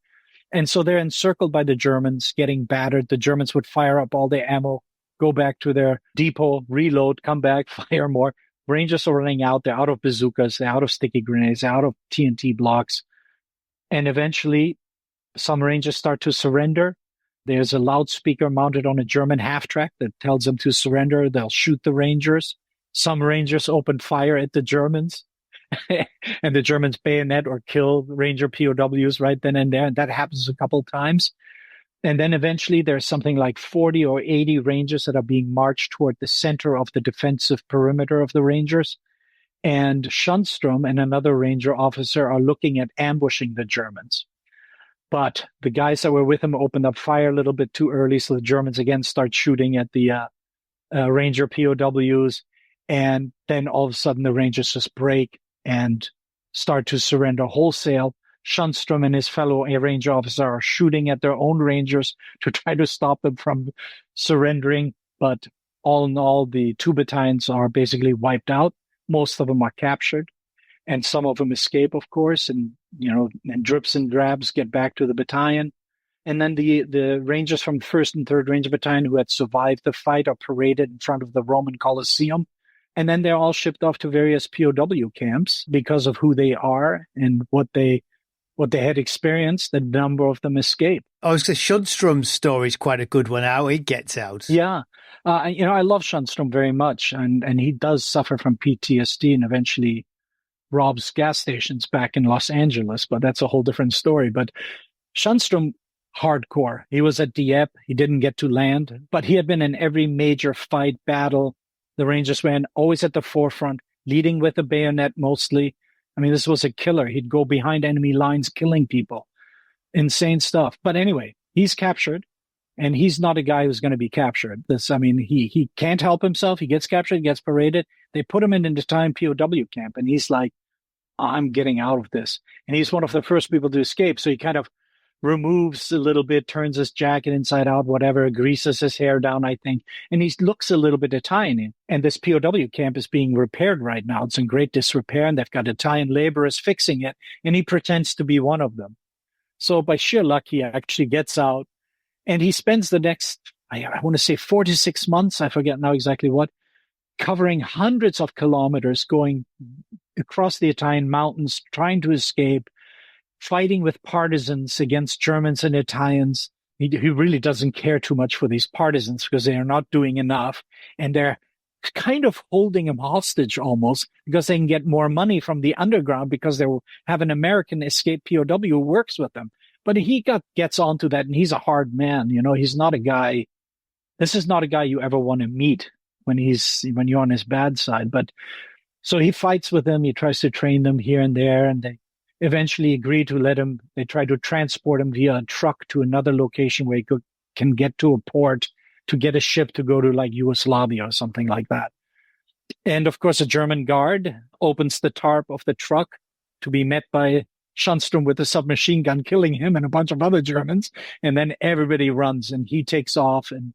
And so they're encircled by the Germans, getting battered. The Germans would fire up all their ammo go back to their depot, reload, come back, fire more. Rangers are running out. They're out of bazookas. They're out of sticky grenades. They're out of TNT blocks. And eventually, some Rangers start to surrender. There's a loudspeaker mounted on a German half-track that tells them to surrender. They'll shoot the Rangers. Some Rangers open fire at the Germans. And the Germans bayonet or kill Ranger POWs right then and there. And that happens a couple times. And then eventually there's something like 40 or 80 Rangers that are being marched toward the center of the defensive perimeter of the Rangers. And Schunstrom and another Ranger officer are looking at ambushing the Germans. But the guys that were with him opened up fire a little bit too early, so the Germans again start shooting at the Ranger POWs. And then all of a sudden the Rangers just break and start to surrender wholesale. Schunstrom and his fellow Ranger officer are shooting at their own Rangers to try to stop them from surrendering. But all in all, the 2 battalions are basically wiped out. Most of them are captured, and some of them escape, of course, and and drips and drabs get back to the battalion. And then the Rangers from 1st and 3rd Ranger Battalion who had survived the fight are paraded in front of the Roman Colosseum. And then they're all shipped off to various POW camps because of who they are and what they had experienced. A number of them escape. I was going to say, Schunstrom's story is quite a good one, how he gets out. Yeah. I love Schunstrom very much, and he does suffer from PTSD and eventually robs gas stations back in Los Angeles, but that's a whole different story. But Schunstrom, hardcore. He was at Dieppe. He didn't get to land, but he had been in every major fight, battle. The Rangers were always at the forefront, leading with a bayonet mostly. I mean, this was a killer. He'd go behind enemy lines, killing people. Insane stuff. But anyway, he's captured, and he's not a guy who's going to be captured. He can't help himself. He gets captured, gets paraded. They put him in an Italian POW camp, and he's like, I'm getting out of this. And he's one of the first people to escape. So he kind of removes a little bit, turns his jacket inside out, whatever, greases his hair down, I think. And he looks a little bit Italian. And this POW camp is being repaired right now. It's in great disrepair, and they've got Italian laborers fixing it. And he pretends to be one of them. So by sheer luck, he actually gets out. And he spends the next, I want to say 4 to 6 months, I forget now exactly what, covering hundreds of kilometers, going across the Italian mountains, trying to escape, fighting with partisans against Germans and Italians. He really doesn't care too much for these partisans because they are not doing enough. And they're kind of holding him hostage almost because they can get more money from the underground because they have an American escaped POW who works with them. But he gets onto that, and he's a hard man. He's not a guy. This is not a guy you ever want to meet when you're on his bad side. But so he fights with them. He tries to train them here and there, and they eventually agree to let him. They try to transport him via a truck to another location where he can get to a port to get a ship to go to like Yugoslavia or something like that. And of course, a German guard opens the tarp of the truck to be met by Schunstrom with a submachine gun, killing him and a bunch of other Germans. And then everybody runs, and he takes off and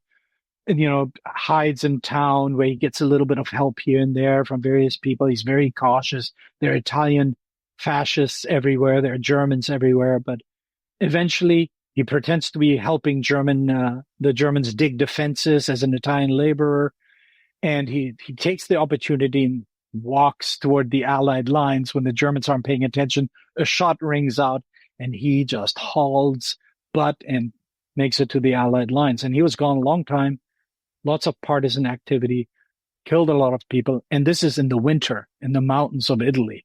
hides in town where he gets a little bit of help here and there from various people. He's very cautious. There are Italian fascists everywhere. There are Germans everywhere. But eventually he pretends to be helping the Germans dig defenses as an Italian laborer. And he takes the opportunity and walks toward the Allied lines when the Germans aren't paying attention. A shot rings out, and he just hauls butt and makes it to the Allied lines. And he was gone a long time. Lots of partisan activity, killed a lot of people. And this is in the winter in the mountains of Italy.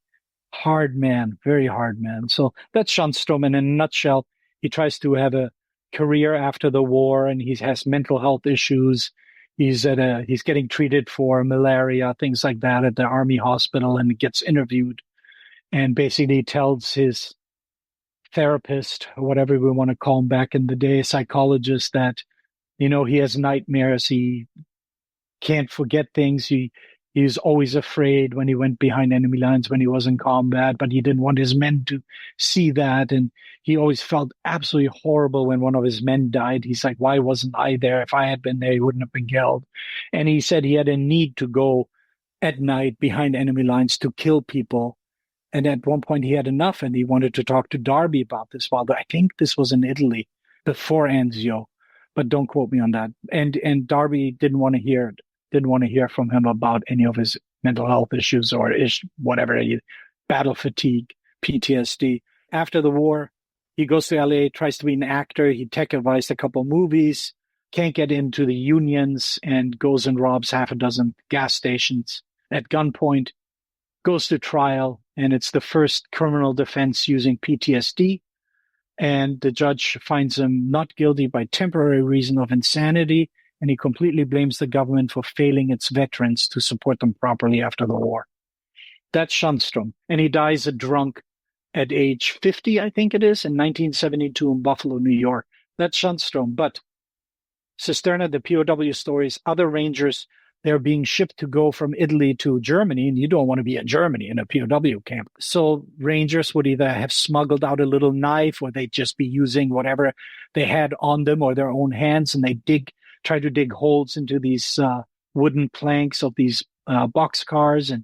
Hard man, very hard man. So that's Schunstrom in a nutshell. He tries to have a career after the war, and he has mental health issues. He's getting treated for malaria, things like that at the army hospital, and gets interviewed and basically tells his therapist, or whatever we want to call him back in the day, psychologist, that, he has nightmares. He can't forget things. He was always afraid when he went behind enemy lines when he was in combat, but he didn't want his men to see that. And he always felt absolutely horrible when one of his men died. He's like, why wasn't I there? If I had been there, he wouldn't have been killed. And he said he had a need to go at night behind enemy lines to kill people. And at one point he had enough, and he wanted to talk to Darby about this. Well, I think this was in Italy before Anzio. but don't quote me on that. And Darby didn't want to hear from him about any of his mental health issues or whatever, battle fatigue, PTSD. After the war, he goes to LA, tries to be an actor. He tech advised a couple movies, can't get into the unions, and goes and robs half a dozen gas stations at gunpoint, goes to trial, and it's the first criminal defense using PTSD. And the judge finds him not guilty by temporary reason of insanity, and he completely blames the government for failing its veterans to support them properly after the war. That's Sundstrom. And he dies a drunk at age 50, I think it is, in 1972 in Buffalo, New York. That's Sundstrom. But Cisterna, the POW stories, other Rangers, they're being shipped to go from Italy to Germany, and you don't want to be in Germany in a POW camp. So Rangers would either have smuggled out a little knife, or they'd just be using whatever they had on them or their own hands, and they try to dig holes into these wooden planks of these boxcars,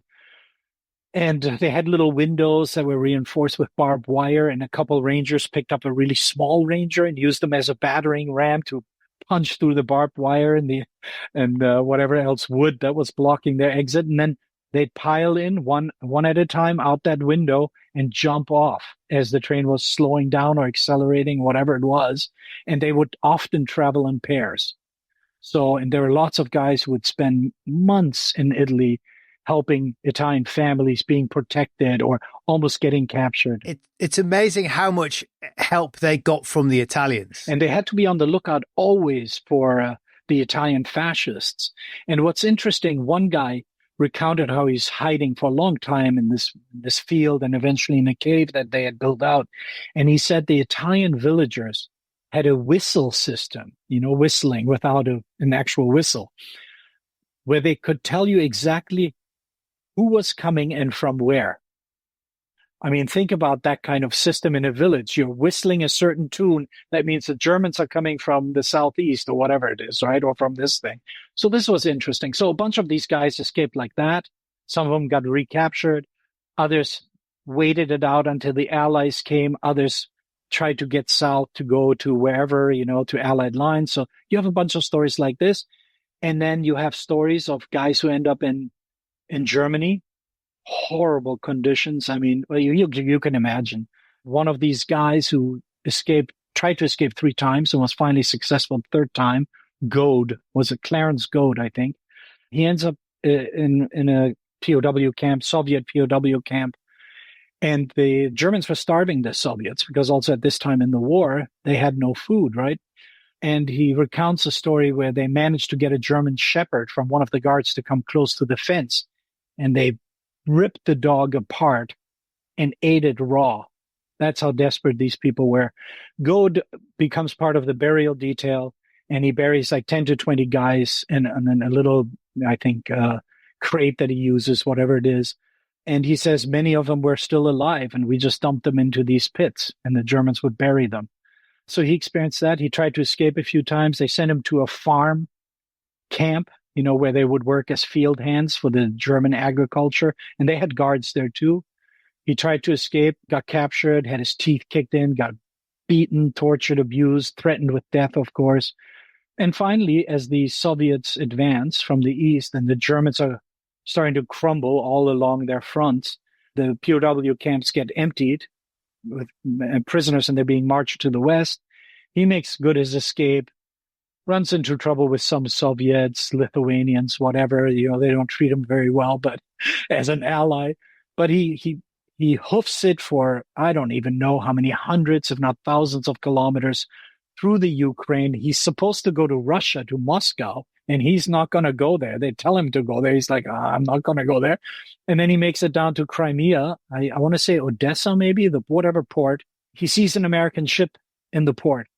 and they had little windows that were reinforced with barbed wire, and a couple Rangers picked up a really small Ranger and used them as a battering ram to punch through the barbed wire and whatever else wood that was blocking their exit, and then they'd pile in one at a time out that window and jump off as the train was slowing down or accelerating, whatever it was, and they would often travel in pairs. So, and there were lots of guys who would spend months in Italy helping Italian families being protected or almost getting captured. It's amazing how much help they got from the Italians. And they had to be on the lookout always for the Italian fascists. And what's interesting, one guy recounted how he's hiding for a long time in this field and eventually in a cave that they had built out. And he said the Italian villagers had a whistle system, whistling without an actual whistle, where they could tell you exactly who was coming and from where. I mean, think about that kind of system in a village. You're whistling a certain tune. That means the Germans are coming from the southeast or whatever it is, right? Or from this thing. So this was interesting. So a bunch of these guys escaped like that. Some of them got recaptured. Others waited it out until the Allies came. Others tried to get south to go to wherever, to Allied lines. So you have a bunch of stories like this. And then you have stories of guys who end up in Germany, horrible conditions. I mean, well, you can imagine. One of these guys who tried to escape 3 times and was finally successful the third time, Clarence Goad, I think. He ends up in a POW camp, Soviet POW camp, and the Germans were starving the Soviets because also at this time in the war, they had no food, right? And he recounts a story where they managed to get a German shepherd from one of the guards to come close to the fence, and they ripped the dog apart and ate it raw. That's how desperate these people were. Goad becomes part of the burial detail, and he buries like 10 to 20 guys and then a little, I think, crate that he uses, whatever it is. And he says many of them were still alive, and we just dumped them into these pits, and the Germans would bury them. So he experienced that. He tried to escape a few times. They sent him to a farm camp, where they would work as field hands for the German agriculture. And they had guards there too. He tried to escape, got captured, had his teeth kicked in, got beaten, tortured, abused, threatened with death, of course. And finally, as the Soviets advance from the east and the Germans are starting to crumble all along their fronts, the POW camps get emptied with prisoners, and they're being marched to the west. He makes good his escape, runs into trouble with some Soviets, Lithuanians, whatever. They don't treat him very well, but as an ally. But he hoofs it for, I don't even know how many hundreds, if not thousands of kilometers through the Ukraine. He's supposed to go to Russia, to Moscow, and he's not going to go there. They tell him to go there. He's like, I'm not going to go there. And then he makes it down to Crimea. I want to say Odessa, maybe, whatever port. He sees an American ship in the port.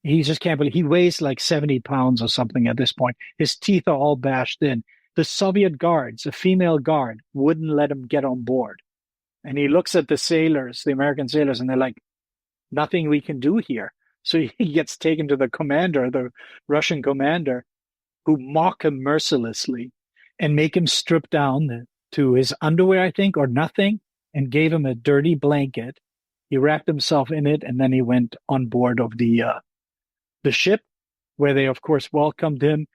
He just can't believe. He weighs like 70 pounds or something at this point. His teeth are all bashed in. The Soviet guards, a female guard, wouldn't let him get on board. And he looks at the sailors, the American sailors, and they're like, nothing we can do here. So he gets taken to the commander, the Russian commander, who mock him mercilessly and make him strip down to his underwear, I think, or nothing, and gave him a dirty blanket. He wrapped himself in it, and then he went on board of the ship. where they, of course, welcomed him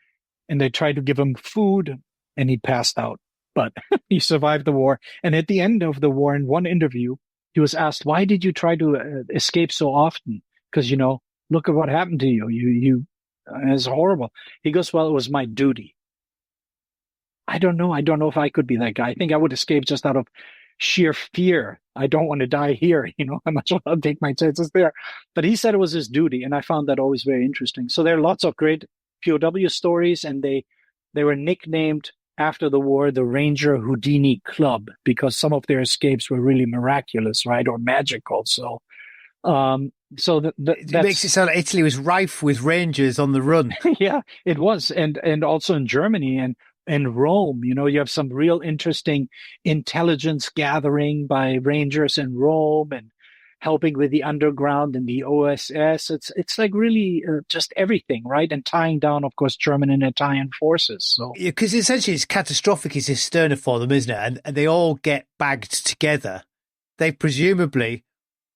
and they tried to give him food and he passed out. But he survived the war. And at the end of the war, in one interview, he was asked, why did you try to escape so often? Because, look at what happened to you. It's horrible. He goes, well, it was my duty. I don't know. I don't know if I could be that guy. I think I would escape just out of sheer fear. I don't want to die here. I might as well take my chances there. But he said it was his duty. And I found that always very interesting. So there are lots of great POW stories, and they were nicknamed after the war the Ranger Houdini Club, because some of their escapes were really miraculous, right? Or magical. So it makes it sound like Italy was rife with rangers on the run. Yeah, it was. And also in Germany and Rome, you have some real interesting intelligence gathering by rangers in Rome and helping with the underground and the OSS. It's like really just everything, right? And tying down, of course, German and Italian forces. So because essentially it's catastrophic in Cisterna for them, isn't it? And they all get bagged together. They presumably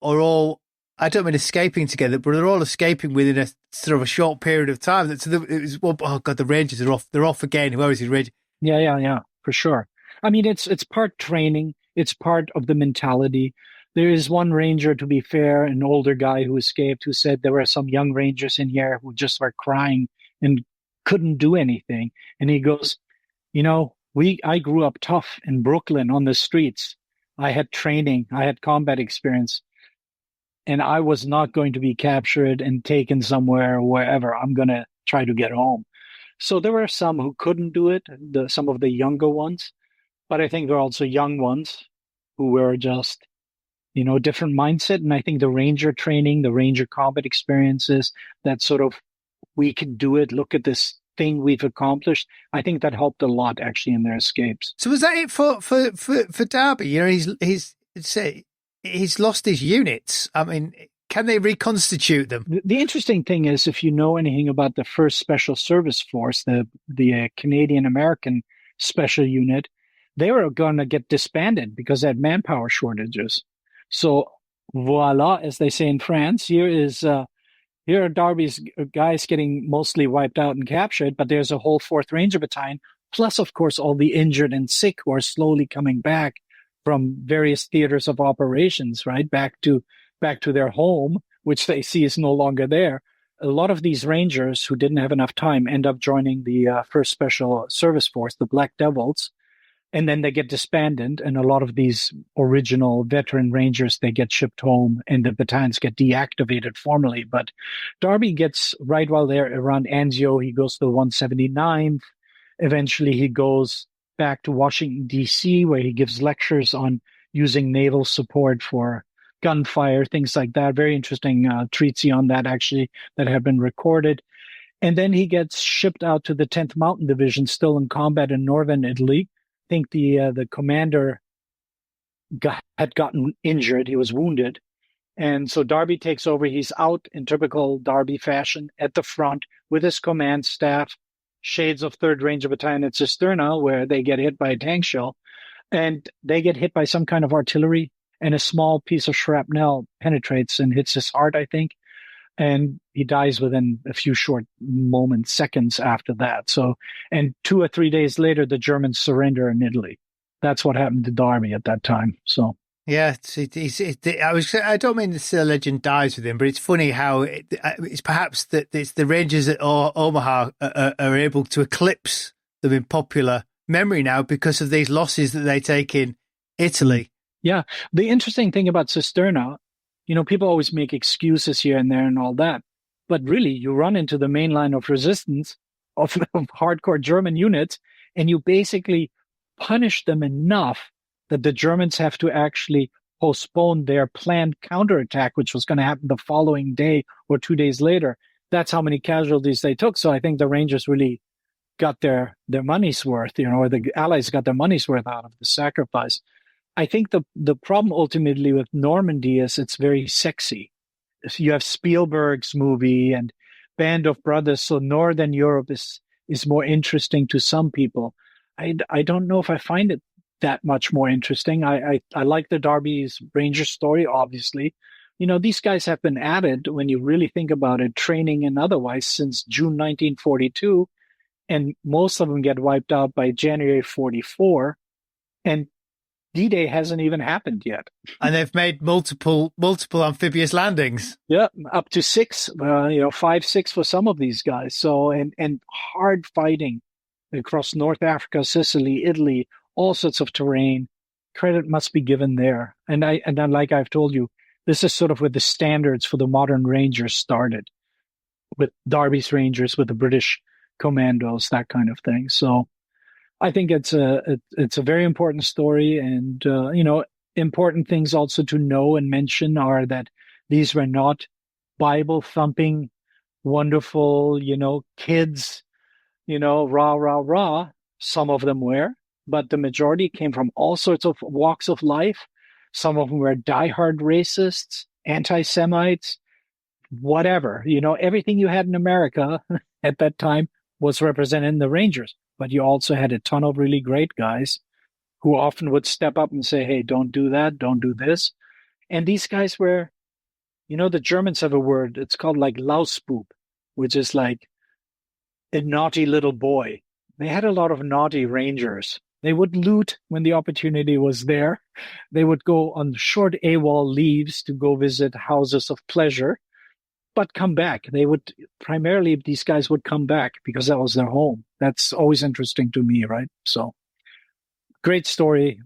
are all, I don't mean escaping together, but they're all escaping within a sort of a short period of time. The Rangers are off. They're off again. Where is he, Ranger? Yeah, for sure. I mean, it's part training. It's part of the mentality. There is one ranger, to be fair, an older guy who escaped, who said there were some young rangers in here who just were crying and couldn't do anything. And he goes, I grew up tough in Brooklyn on the streets. I had training. I had combat experience. And I was not going to be captured and taken somewhere or wherever. I'm going to try to get home. So there were some who couldn't do it, some of the younger ones. But I think there are also young ones who were just, different mindset. And I think the ranger training, the ranger combat experiences, that sort of, we can do it. Look at this thing we've accomplished. I think that helped a lot actually in their escapes. So was that it for Darby? He's lost his units. I mean, can they reconstitute them? The interesting thing is, if you know anything about the 1st Special Service Force, the Canadian-American Special Unit, they were going to get disbanded because they had manpower shortages. So voila, as they say in France, here are Darby's guys getting mostly wiped out and captured, but there's a whole 4th Ranger Battalion, plus, of course, all the injured and sick who are slowly coming back from various theaters of operations, right? Back to their home, which they see is no longer there. A lot of these rangers who didn't have enough time end up joining the 1st Special Service Force, the Black Devils, and then they get disbanded. And a lot of these original veteran rangers, they get shipped home and the battalions get deactivated formally. But Darby gets, right while they're around Anzio, he goes to the 179th. Eventually he goes back to Washington, D.C., where he gives lectures on using naval support for gunfire, things like that. Very interesting treatise on that, actually, that have been recorded. And then he gets shipped out to the 10th Mountain Division, still in combat in northern Italy. I think the commander had gotten injured. He was wounded. And so Darby takes over. He's out in typical Darby fashion at the front with his command staff, shades of 3rd Ranger Battalion at Cisterna, where they get hit by a tank shell. And they get hit by some kind of artillery, and a small piece of shrapnel penetrates and hits his heart, I think. And he dies within a few short moments, seconds after that. So, and 2 or 3 days later, the Germans surrender in Italy. That's what happened to Darby at that time. So, yeah, I don't mean the legend dies with him, but it's funny how it's perhaps that it's the Rangers at Omaha are able to eclipse them in popular memory now because of these losses that they take in Italy. Yeah, the interesting thing about Cisterna, people always make excuses here and there and all that. But really, you run into the main line of resistance of hardcore German units, and you basically punish them enough that the Germans have to actually postpone their planned counterattack, which was going to happen the following day or 2 days later. That's how many casualties they took. So I think the Rangers really got their money's worth, or the Allies got their money's worth out of the sacrifice. I think the problem ultimately with Normandy is it's very sexy. You have Spielberg's movie and Band of Brothers, so Northern Europe is more interesting to some people. I don't know if I find it that much more interesting. I like the Darby's Ranger story, obviously, these guys have been at it, when you really think about it, training and otherwise, since June 1942, and most of them get wiped out by January 44, and D-Day hasn't even happened yet. And they've made multiple amphibious landings. Yeah, up to 6, 5, 6 for some of these guys. So, and hard fighting across North Africa, Sicily, Italy, all sorts of terrain. Credit must be given there. And then, like I've told you, this is sort of where the standards for the modern Rangers started, with Darby's Rangers, with the British Commandos, that kind of thing. So I think it's a very important story, and important things also to know and mention are that these were not Bible thumping, wonderful, kids, rah rah rah. Some of them were, but the majority came from all sorts of walks of life. Some of them were diehard racists, anti-Semites, whatever. Everything you had in America at that time was represented in the Rangers. But you also had a ton of really great guys who often would step up and say, hey, don't do that, don't do this. And these guys were, the Germans have a word, it's called like Lausbub, which is like a naughty little boy. They had a lot of naughty Rangers. They would loot when the opportunity was there. They would go on short AWOL leaves to go visit houses of pleasure, but come back. These guys would come back because that was their home. That's always interesting to me, right? So, great story,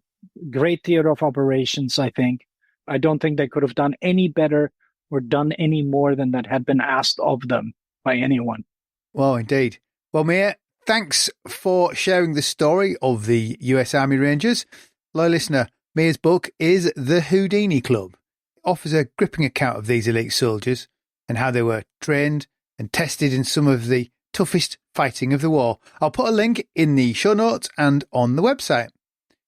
great theater of operations, I think. I don't think they could have done any better or done any more than that had been asked of them by anyone. Well, indeed. Well, Mir, thanks for sharing the story of the US Army Rangers. Loyal listener, Mir's book is The Houdini Club. It offers a gripping account of these elite soldiers and how they were trained and tested in some of the toughest fighting of the war. I'll put a link in the show notes and on the website.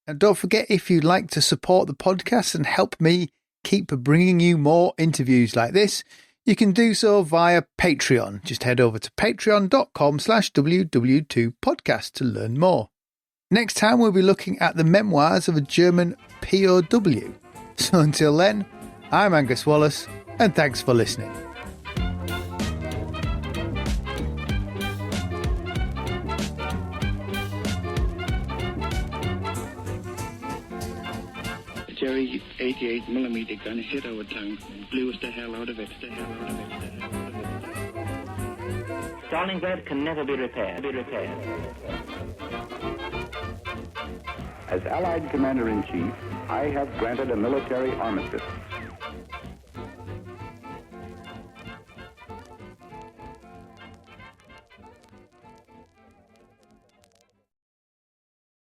And don't forget, if you'd like to support the podcast and help me keep bringing you more interviews like this, you can do so via Patreon. Just head over to patreon.com/WW2podcast to learn more. Next time, we'll be looking at the memoirs of a German POW. So until then, I'm Angus Wallace, and thanks for listening. Jerry 88mm gun hit our tank and blew us the hell out of it. Stalingrad can never be repaired. As Allied Commander-in-Chief, I have granted a military armistice.